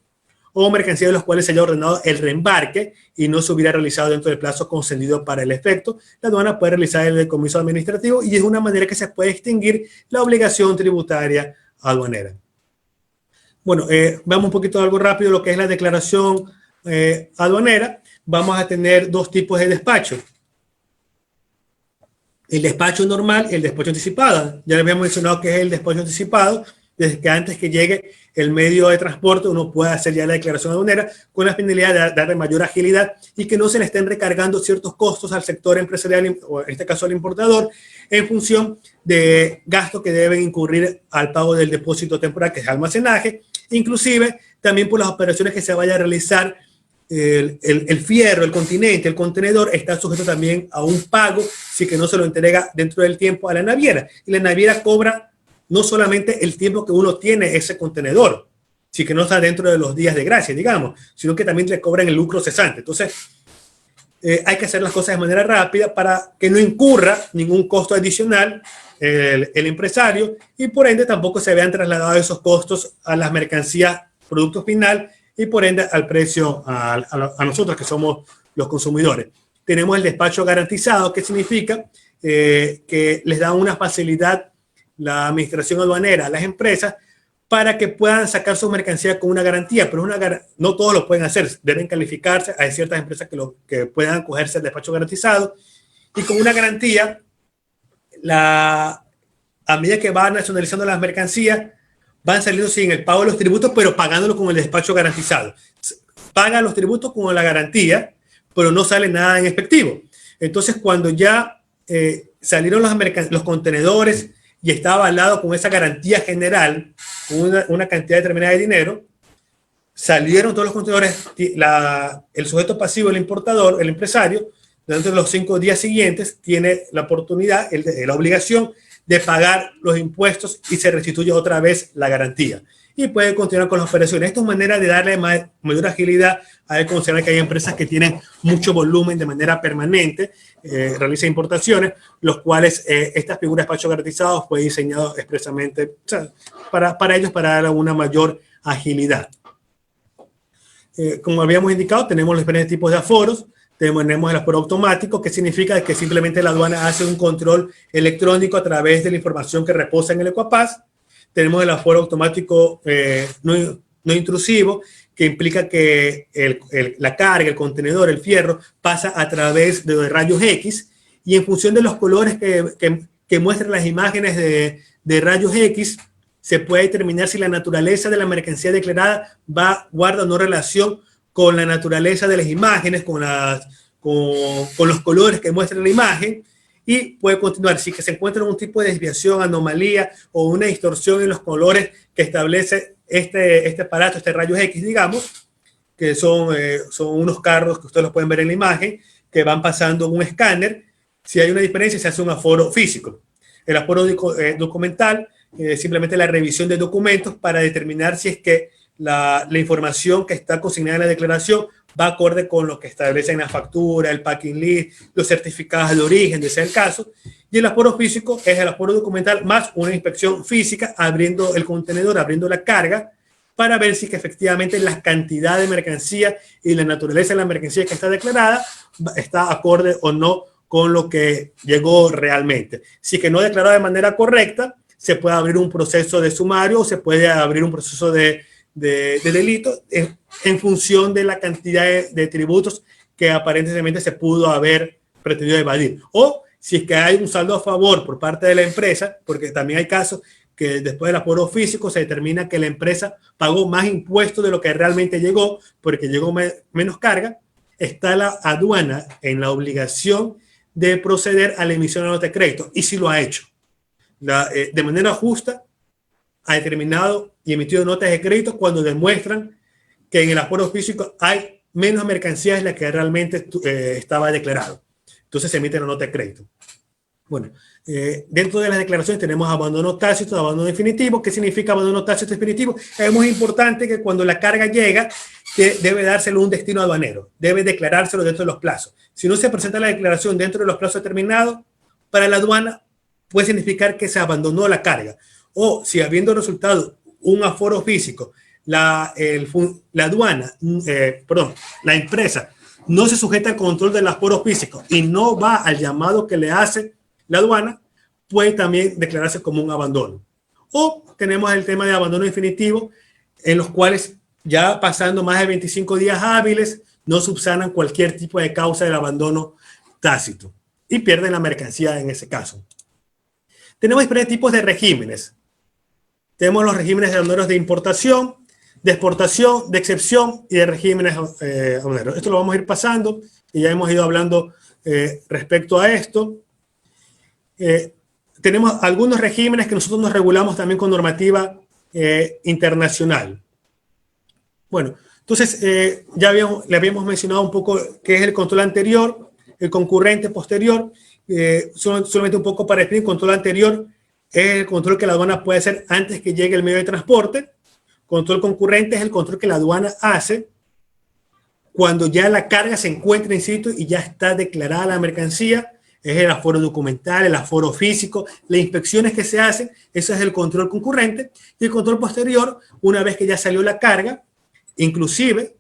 o mercancías de los cuales se haya ordenado el reembarque y no se hubiera realizado dentro del plazo concedido para el efecto. La aduana puede realizar el decomiso administrativo y es una manera que se puede extinguir la obligación tributaria aduanera. Bueno, vamos un poquito algo rápido lo que es la declaración aduanera. Vamos a tener 2 tipos de despacho. El despacho normal y el despacho anticipado. Ya les habíamos mencionado que es el despacho anticipado, desde que antes que llegue el medio de transporte uno pueda hacer ya la declaración aduanera con la finalidad de darle mayor agilidad y que no se le estén recargando ciertos costos al sector empresarial, o en este caso al importador, en función de gastos que deben incurrir al pago del depósito temporal, que es almacenaje, inclusive también por las operaciones que se vaya a realizar. El fierro, el continente, el contenedor está sujeto también a un pago si que no se lo entrega dentro del tiempo a la naviera. Y la naviera cobra no solamente el tiempo que uno tiene ese contenedor, si que no está dentro de los días de gracia, digamos, sino que también le cobran el lucro cesante. Entonces, hay que hacer las cosas de manera rápida para que no incurra ningún costo adicional el empresario y por ende tampoco se vean trasladados esos costos a las mercancías, producto final, y por ende al precio a nosotros que somos los consumidores. Tenemos el despacho garantizado, que significa que les da una facilidad la administración aduanera a las empresas para que puedan sacar sus mercancías con una garantía, pero no todos lo pueden hacer, deben calificarse. Hay ciertas empresas que puedan acogerse al despacho garantizado y con una garantía, a medida que van nacionalizando las mercancías, van saliendo sin el pago de los tributos, pero pagándolo con el despacho garantizado. Pagan los tributos con la garantía, pero no sale nada en efectivo. Entonces, cuando ya salieron los contenedores y está avalado con esa garantía general, una cantidad determinada de dinero, salieron todos los contenedores, el sujeto pasivo, el importador, el empresario, dentro de los 5 días siguientes, tiene la oportunidad, la obligación de pagar los impuestos y se restituye otra vez la garantía. Y puede continuar con las operaciones. Esto es manera de darle mayor agilidad a considerar que hay empresas que tienen mucho volumen de manera permanente, realizan importaciones, los cuales estas figuras de despacho garantizados fue diseñado expresamente, o sea, para ellos, para dar una mayor agilidad. Como habíamos indicado, tenemos los diferentes tipos de aforos. Tenemos el aforo automático, que significa que simplemente la aduana hace un control electrónico a través de la información que reposa en el Ecuapaz. Tenemos el aforo automático no intrusivo, que implica que la carga, el contenedor, el fierro, pasa a través de rayos X y en función de los colores que muestran las imágenes de rayos X, se puede determinar si la naturaleza de la mercancía declarada guarda o no relación con la naturaleza de las imágenes, con los colores que muestran la imagen, y puede continuar. Si que se encuentra un tipo de desviación, anomalía o una distorsión en los colores que establece este aparato, este rayos X, digamos, que son unos carros que ustedes los pueden ver en la imagen, que van pasando un escáner. Si hay una diferencia, se hace un aforo físico. El aforo documental, simplemente la revisión de documentos para determinar si es que la información que está consignada en la declaración va acorde con lo que establece en la factura, el packing list, los certificados de origen, de ser el caso. Y el aforo físico es el aforo documental más una inspección física, abriendo el contenedor, abriendo la carga, para ver si que efectivamente la cantidad de mercancía y la naturaleza de la mercancía que está declarada está acorde o no con lo que llegó realmente. Si que no declarado de manera correcta, se puede abrir un proceso de sumario o se puede abrir un proceso de delito en función de la cantidad de tributos que aparentemente se pudo haber pretendido evadir. O si es que hay un saldo a favor por parte de la empresa, porque también hay casos que después del aforo físico se determina que la empresa pagó más impuestos de lo que realmente llegó, porque llegó menos carga, está la aduana en la obligación de proceder a la emisión de nota de crédito, y si lo ha hecho. De manera justa, ha determinado y emitido notas de crédito cuando demuestran que en el aforo físico hay menos mercancías de la que realmente estaba declarado. Entonces se emite la nota de crédito. Bueno, dentro de las declaraciones tenemos abandono tácito, abandono definitivo. ¿Qué significa abandono tácito definitivo? Es muy importante que cuando la carga llega, debe dárselo un destino aduanero, debe declarárselo dentro de los plazos. Si no se presenta la declaración dentro de los plazos determinados, para la aduana puede significar que se abandonó la carga. O si habiendo resultado un aforo físico, la empresa no se sujeta al control del aforo físico y no va al llamado que le hace la aduana, puede también declararse como un abandono. O tenemos el tema de abandono definitivo, en los cuales ya pasando más de 25 días hábiles no subsanan cualquier tipo de causa del abandono tácito y pierden la mercancía en ese caso. Tenemos diferentes tipos de regímenes. tenemos los regímenes de aduaneros de importación, de exportación, de excepción y de regímenes aduaneros. Esto lo vamos a ir pasando y ya hemos ido hablando respecto a esto. Tenemos algunos regímenes que nosotros nos regulamos también con normativa internacional. Bueno, entonces ya le habíamos mencionado un poco qué es el control anterior, el concurrente posterior. Solamente un poco para definir, control anterior es el control que la aduana puede hacer antes que llegue el medio de transporte. Control concurrente es el control que la aduana hace cuando ya la carga se encuentra in situ y ya está declarada la mercancía. Es el aforo documental, el aforo físico, las inspecciones que se hacen. Eso es el control concurrente. Y el control posterior, una vez que ya salió la carga, inclusive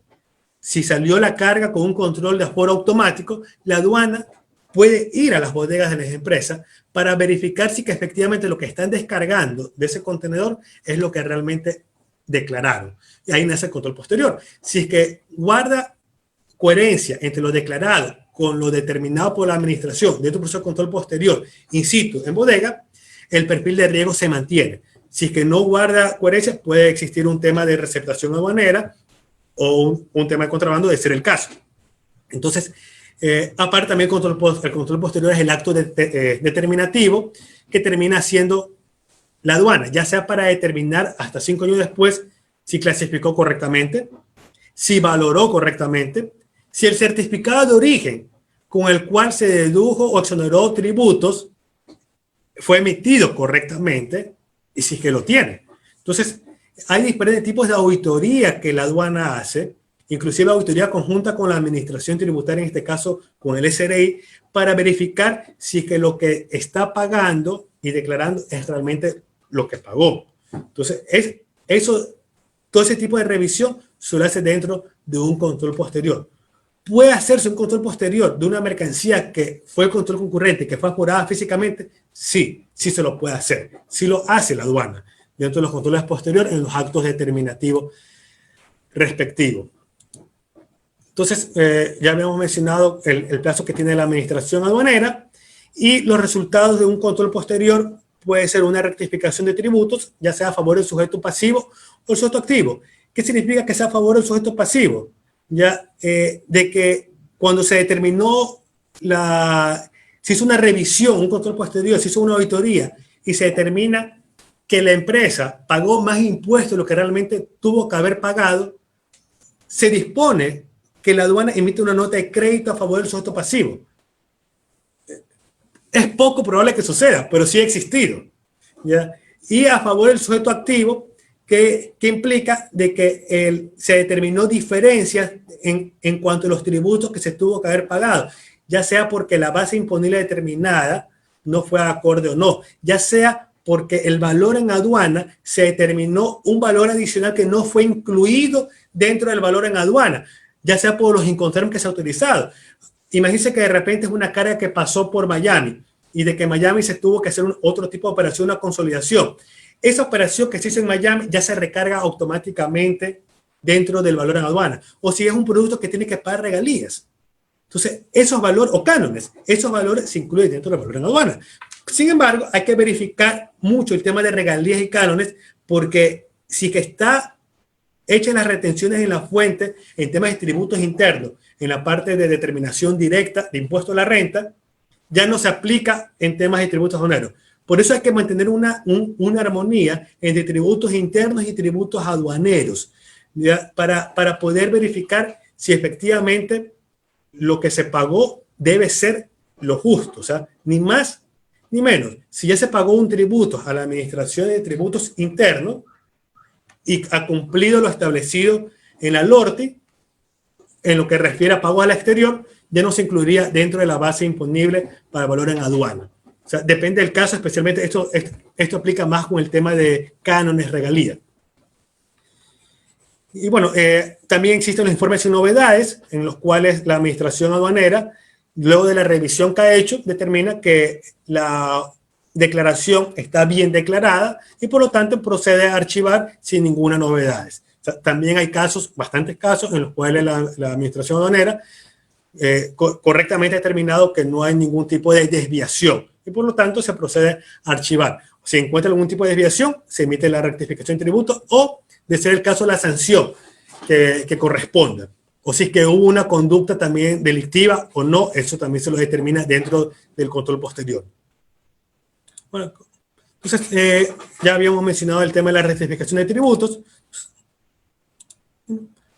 si salió la carga con un control de aforo automático, la aduana puede ir a las bodegas de las empresas para verificar si que efectivamente lo que están descargando de ese contenedor es lo que realmente declararon. Y ahí nace el control posterior. Si es que guarda coherencia entre lo declarado con lo determinado por la administración dentro del proceso de control posterior in situ en bodega, el perfil de riesgo se mantiene. Si es que no guarda coherencia, puede existir un tema de receptación aduanera o un tema de contrabando, de ser el caso. Entonces, aparte también el control posterior es el acto determinativo que termina haciendo la aduana, ya sea para determinar hasta 5 años después si clasificó correctamente, si valoró correctamente, si el certificado de origen con el cual se dedujo o exoneró tributos fue emitido correctamente y si es que lo tiene. Entonces, hay diferentes tipos de auditoría que la aduana hace, inclusive auditoría conjunta con la administración tributaria, en este caso con el SRI, para verificar si es que lo que está pagando y declarando es realmente lo que pagó. Entonces, todo ese tipo de revisión se hace dentro de un control posterior. ¿Puede hacerse un control posterior de una mercancía que fue control concurrente, que fue apurada físicamente? Sí, sí se lo puede hacer. Sí lo hace la aduana dentro de los controles posteriores en los actos determinativos respectivos. Entonces, ya habíamos mencionado el plazo que tiene la administración aduanera y los resultados de un control posterior puede ser una rectificación de tributos, ya sea a favor del sujeto pasivo o el sujeto activo. ¿Qué significa que sea a favor del sujeto pasivo? Ya, de que cuando se determinó se hizo una revisión, un control posterior, se hizo una auditoría y se determina que la empresa pagó más impuestos de lo que realmente tuvo que haber pagado, se dispone que la aduana emite una nota de crédito a favor del sujeto pasivo. Es poco probable que suceda, pero sí ha existido, ¿ya? Y a favor del sujeto activo, que implica de que se determinó diferencias en cuanto a los tributos que se tuvo que haber pagado, ya sea porque la base imponible determinada no fue acorde o no, ya sea porque el valor en aduana se determinó un valor adicional que no fue incluido dentro del valor en aduana, ya sea por los incoterms que se ha utilizado. Imagínense que de repente es una carga que pasó por Miami y de que Miami se tuvo que hacer otro tipo de operación, una consolidación. Esa operación que se hizo en Miami ya se recarga automáticamente dentro del valor en aduana. O si es un producto que tiene que pagar regalías. Entonces, esos valores o cánones, esos valores se incluyen dentro del valor en aduana. Sin embargo, hay que verificar mucho el tema de regalías y cánones porque si que está hecha las retenciones en la fuente en temas de tributos internos, en la parte de determinación directa de impuesto a la renta, ya no se aplica en temas de tributos aduaneros. Por eso hay que mantener una armonía entre tributos internos y tributos aduaneros, ¿ya? Para poder verificar si efectivamente lo que se pagó debe ser lo justo, o sea, ni más ni menos. Si ya se pagó un tributo a la Administración de Tributos Internos y ha cumplido lo establecido en la LORTI, en lo que refiere a pago al exterior, ya no se incluiría dentro de la base imponible para valor en aduana. O sea, depende del caso, especialmente esto aplica más con el tema de cánones, regalías. Y bueno, también existen los informes sin novedades, en los cuales la administración aduanera, luego de la revisión que ha hecho, determina que la declaración está bien declarada y por lo tanto procede a archivar sin ninguna novedad. O sea, también hay casos, bastantes casos, en los cuales la administración aduanera correctamente ha determinado que no hay ningún tipo de desviación y por lo tanto se procede a archivar. Si encuentra algún tipo de desviación, se emite la rectificación de tributo o, de ser el caso, la sanción que corresponda. O si es que hubo una conducta también delictiva o no, eso también se lo determina dentro del control posterior. Bueno, entonces ya habíamos mencionado el tema de la rectificación de tributos.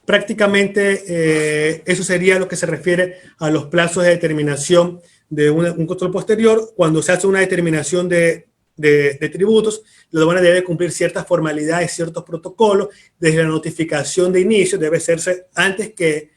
Prácticamente eso sería lo que se refiere a los plazos de determinación de un control posterior. Cuando se hace una determinación de tributos, la aduana debe cumplir ciertas formalidades, ciertos protocolos. Desde la notificación de inicio debe hacerse antes que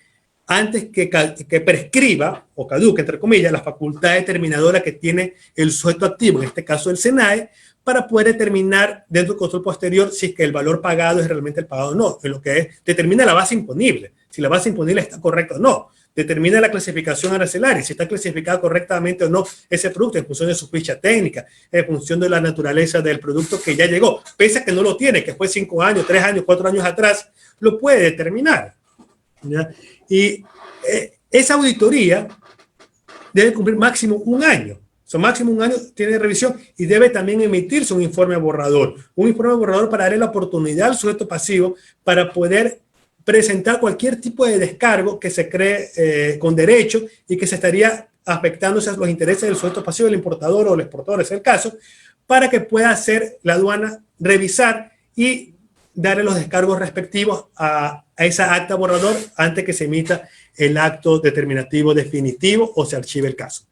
prescriba o caduque, entre comillas, la facultad determinadora que tiene el sujeto activo, en este caso el SENAE, para poder determinar dentro del control posterior si es que el valor pagado es realmente el pagado o no, en lo que es, determina la base imponible, si la base imponible está correcta o no, determina la clasificación arancelaria, si está clasificado correctamente o no ese producto en función de su ficha técnica, en función de la naturaleza del producto que ya llegó, pese a que no lo tiene, que fue 5 años, 3 años, 4 años atrás, lo puede determinar, ¿ya? Y esa auditoría debe cumplir máximo 1 año. Máximo 1 año tiene revisión y debe también emitirse un informe borrador. Un informe borrador para darle la oportunidad al sujeto pasivo para poder presentar cualquier tipo de descargo que se cree con derecho y que se estaría afectándose a los intereses del sujeto pasivo, el importador o el exportador, es el caso, para que pueda hacer la aduana revisar y darle los descargos respectivos a esa acta borrador antes que se emita el acto determinativo definitivo o se archive el caso.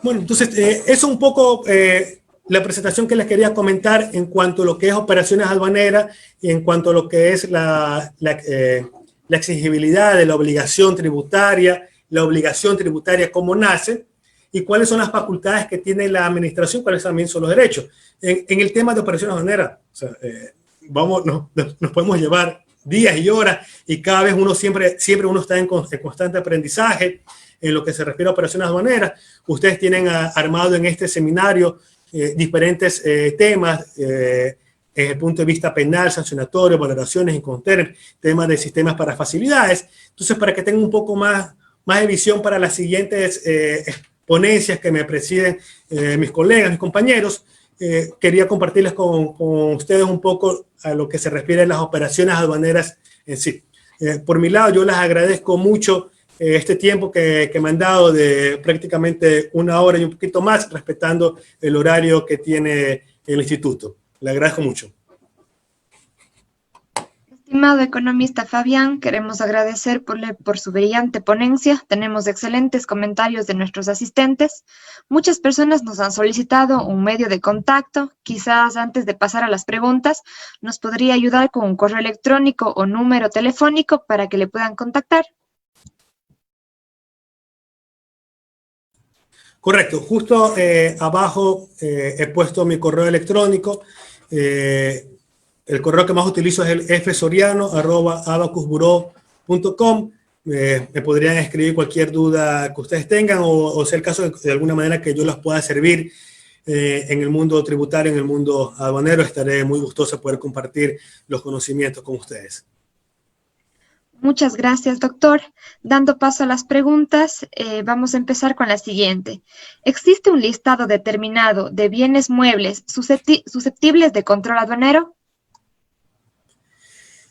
Bueno, entonces, eso es un poco la presentación que les quería comentar en cuanto a lo que es operaciones aduaneras y en cuanto a lo que es la exigibilidad de la obligación tributaria cómo nace y cuáles son las facultades que tiene la administración, cuáles también son los derechos. En el tema de operaciones aduaneras, o sea, nos podemos llevar días y horas y cada vez siempre uno está en constante aprendizaje en lo que se refiere a operaciones aduaneras. Ustedes tienen armado en este seminario diferentes temas desde el punto de vista penal, sancionatorio, valoraciones, incoterms, temas de sistemas para facilidades. Entonces, para que tengan un poco más de visión para las siguientes ponencias que me presiden mis colegas, mis compañeros, quería compartirles con ustedes un poco a lo que se refiere a las operaciones aduaneras en sí. Por mi lado, yo les agradezco mucho este tiempo que me han dado de prácticamente 1 hora y un poquito más, respetando el horario que tiene el instituto. Le agradezco mucho. Estimado economista Fabián, queremos agradecer por su brillante ponencia. Tenemos excelentes comentarios de nuestros asistentes. Muchas personas nos han solicitado un medio de contacto. Quizás antes de pasar a las preguntas, nos podría ayudar con un correo electrónico o número telefónico para que le puedan contactar. Correcto, justo abajo he puesto mi correo electrónico. El correo que más utilizo es el fsoriano@abacusbureau.com. Me podrían escribir cualquier duda que ustedes tengan o sea el caso de alguna manera que yo las pueda servir en el mundo tributario, en el mundo aduanero. Estaré muy gustoso de poder compartir los conocimientos con ustedes. Muchas gracias, doctor. Dando paso a las preguntas, vamos a empezar con la siguiente. ¿Existe un listado determinado de bienes muebles susceptibles de control aduanero?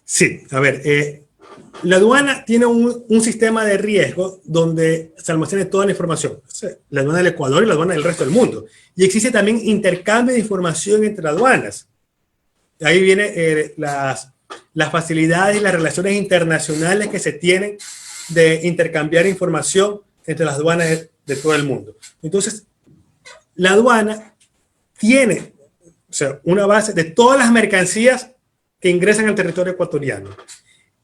Sí, a ver, la aduana tiene un sistema de riesgo donde se almacena toda la información. La aduana del Ecuador y la aduana del resto del mundo. Y existe también intercambio de información entre aduanas. Ahí vienen las facilidades y las relaciones internacionales que se tienen de intercambiar información entre las aduanas de todo el mundo. Entonces, la aduana tiene una base de todas las mercancías que ingresan al territorio ecuatoriano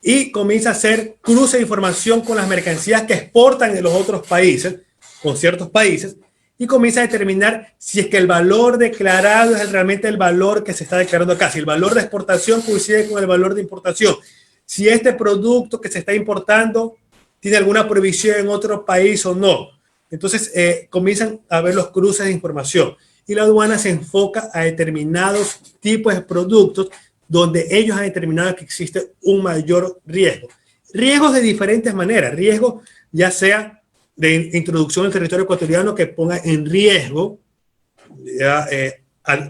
y comienza a hacer cruce de información con las mercancías que exportan de los otros países, con ciertos países, y comienza a determinar si es que el valor declarado es realmente el valor que se está declarando acá, si el valor de exportación coincide con el valor de importación, si este producto que se está importando tiene alguna prohibición en otro país o no. Entonces comienzan a ver los cruces de información y la aduana se enfoca a determinados tipos de productos donde ellos han determinado que existe un mayor riesgo. Riesgos de diferentes maneras, riesgos ya sea de introducción al territorio ecuatoriano que ponga en riesgo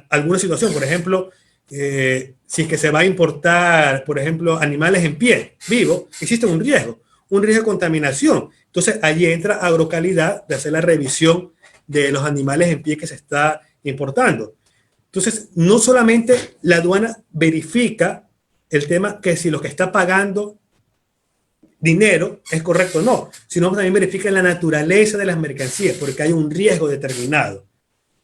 alguna situación. Por ejemplo, si es que se va a importar, por ejemplo, animales en pie, vivos, existe un riesgo de contaminación. Entonces, allí entra Agrocalidad de hacer la revisión de los animales en pie que se está importando. Entonces, no solamente la aduana verifica el tema que si lo que está pagando dinero es correcto o no, sino también verifica la naturaleza de las mercancías, porque hay un riesgo determinado.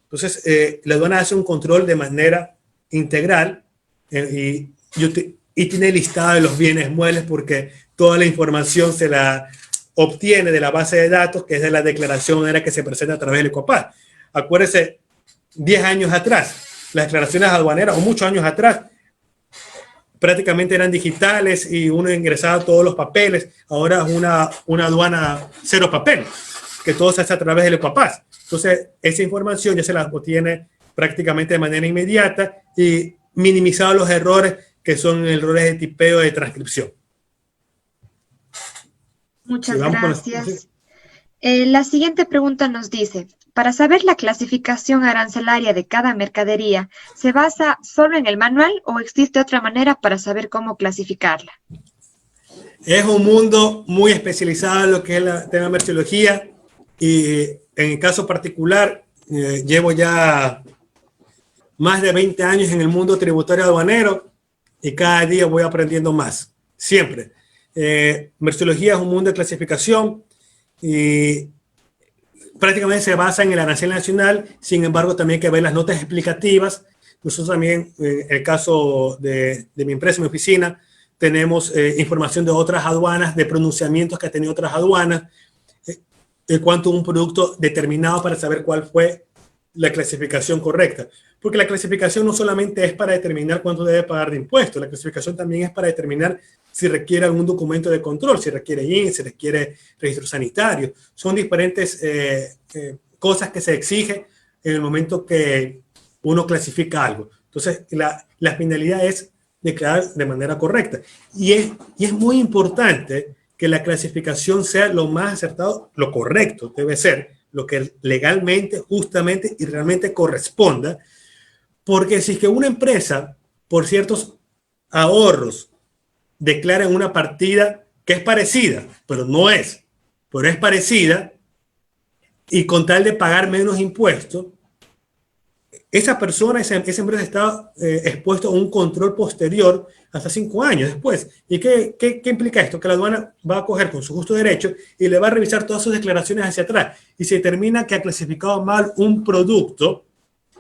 Entonces, la aduana hace un control de manera integral y tiene listado de los bienes muebles porque toda la información se la obtiene de la base de datos, que es de la declaración que se presenta a través del ECOPAS. Acuérdese, 10 años atrás, las declaraciones aduaneras, o muchos años atrás, prácticamente eran digitales y uno ingresaba todos los papeles. Ahora es una aduana cero papel, que todo se hace a través del ECOPAS. Entonces, esa información ya se la obtiene prácticamente de manera inmediata y minimizado los errores que son errores de tipeo de transcripción. Muchas gracias. La siguiente pregunta nos dice, para saber la clasificación arancelaria de cada mercadería, ¿se basa solo en el manual o existe otra manera para saber cómo clasificarla? Es un mundo muy especializado en lo que es el tema de merciología y en el caso particular llevo ya más de 20 años en el mundo tributario aduanero y cada día voy aprendiendo más, siempre. Merciología es un mundo de clasificación y prácticamente se basa en el arancel nacional, sin embargo también hay que ver las notas explicativas. Nosotros también, en el caso de mi empresa, mi oficina, tenemos información de otras aduanas, de pronunciamientos que han tenido otras aduanas, de cuánto un producto determinado para saber cuál fue la clasificación correcta. Porque la clasificación no solamente es para determinar cuánto debe pagar de impuestos, la clasificación también es para determinar si requiere algún documento de control, si requiere INS, si requiere registro sanitario. Son diferentes cosas que se exigen en el momento que uno clasifica algo. Entonces, la finalidad es declarar de manera correcta. Y es muy importante que la clasificación sea lo más acertado, lo correcto debe ser, lo que legalmente, justamente y realmente corresponda, porque si es que una empresa, por ciertos ahorros, declara en una partida que es parecida, pero no es, pero es parecida, y con tal de pagar menos impuestos, esa persona, esa empresa está expuesta a un control posterior hasta 5 años después. ¿Y qué implica esto? Que la aduana va a coger con su justo derecho y le va a revisar todas sus declaraciones hacia atrás. Y si determina que ha clasificado mal un producto,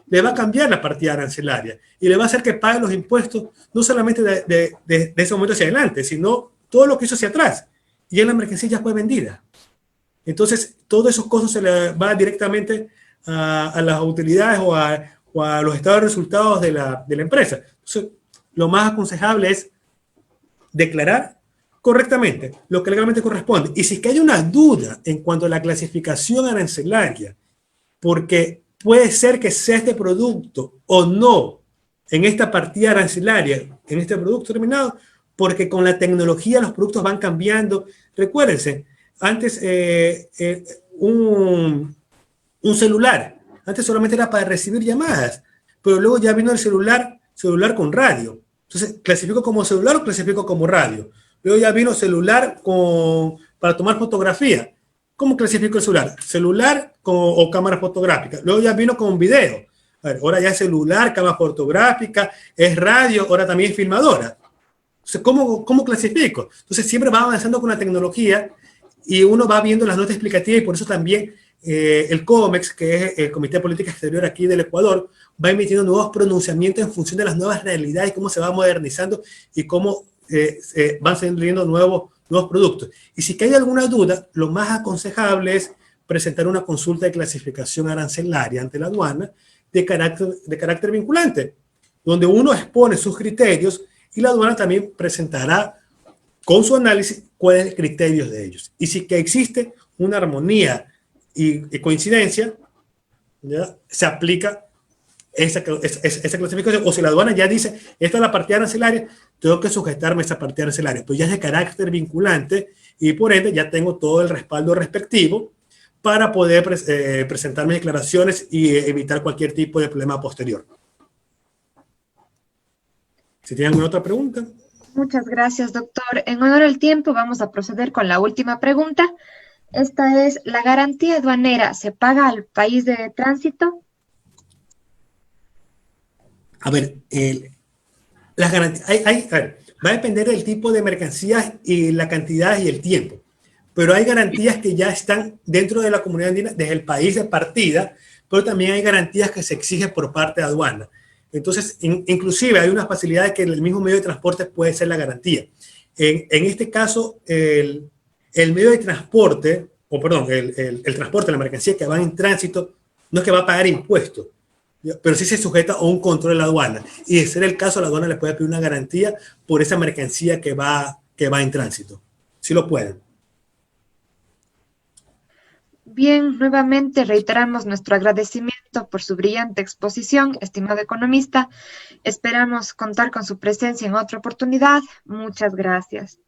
le va a cambiar la partida arancelaria y le va a hacer que pague los impuestos no solamente de ese momento hacia adelante, sino todo lo que hizo hacia atrás. Y en la mercancía ya fue vendida. Entonces, todos esos costos se le va directamente a las utilidades o a los estados de resultados de la empresa. Entonces, lo más aconsejable es declarar correctamente lo que legalmente corresponde. Y si es que hay una duda en cuanto a la clasificación arancelaria, porque puede ser que sea este producto o no en esta partida arancelaria, en este producto terminado, porque con la tecnología los productos van cambiando. Recuérdense, antes un celular, antes solamente era para recibir llamadas, pero luego ya vino el celular con radio. Entonces, ¿clasifico como celular o clasifico como radio? Luego ya vino celular para tomar fotografía. ¿Cómo clasifico el celular? Celular o cámara fotográfica. Luego ya vino con video. A ver, ahora ya es celular, cámara fotográfica, es radio, ahora también es filmadora. Entonces, ¿cómo clasifico? Entonces, siempre va avanzando con la tecnología y uno va viendo las notas explicativas y por eso también el COMEX, que es el Comité de Política Exterior aquí del Ecuador, va emitiendo nuevos pronunciamientos en función de las nuevas realidades, cómo se va modernizando y cómo van saliendo nuevos productos. Y si hay alguna duda, lo más aconsejable es presentar una consulta de clasificación arancelaria ante la aduana de carácter vinculante, donde uno expone sus criterios y la aduana también presentará con su análisis cuáles son los criterios de ellos. Y si que existe una armonía y coincidencia, ¿ya? Se aplica esa clasificación. O si la aduana ya dice, esta es la partida arancelaria, tengo que sujetarme a esa partida arancelaria. Pues ya es de carácter vinculante y por ende ya tengo todo el respaldo respectivo para poder presentar mis declaraciones y evitar cualquier tipo de problema posterior. Si tienen alguna otra pregunta. Muchas gracias, doctor. En honor al tiempo, vamos a proceder con la última pregunta. Esta es, ¿la garantía aduanera se paga al país de tránsito? A ver, las garantías, a ver, va a depender del tipo de mercancías y la cantidad y el tiempo. Pero hay garantías que ya están dentro de la comunidad andina desde el país de partida, pero también hay garantías que se exigen por parte de aduana. Entonces, inclusive hay unas facilidades que el mismo medio de transporte puede ser la garantía. En este caso, el medio de transporte, o perdón, el transporte, la mercancía que va en tránsito, no es que va a pagar impuestos, pero sí se sujeta a un control de la aduana. Y de ser el caso, la aduana le puede pedir una garantía por esa mercancía que va en tránsito. Sí lo pueden. Bien, nuevamente reiteramos nuestro agradecimiento por su brillante exposición, estimado economista. Esperamos contar con su presencia en otra oportunidad. Muchas gracias.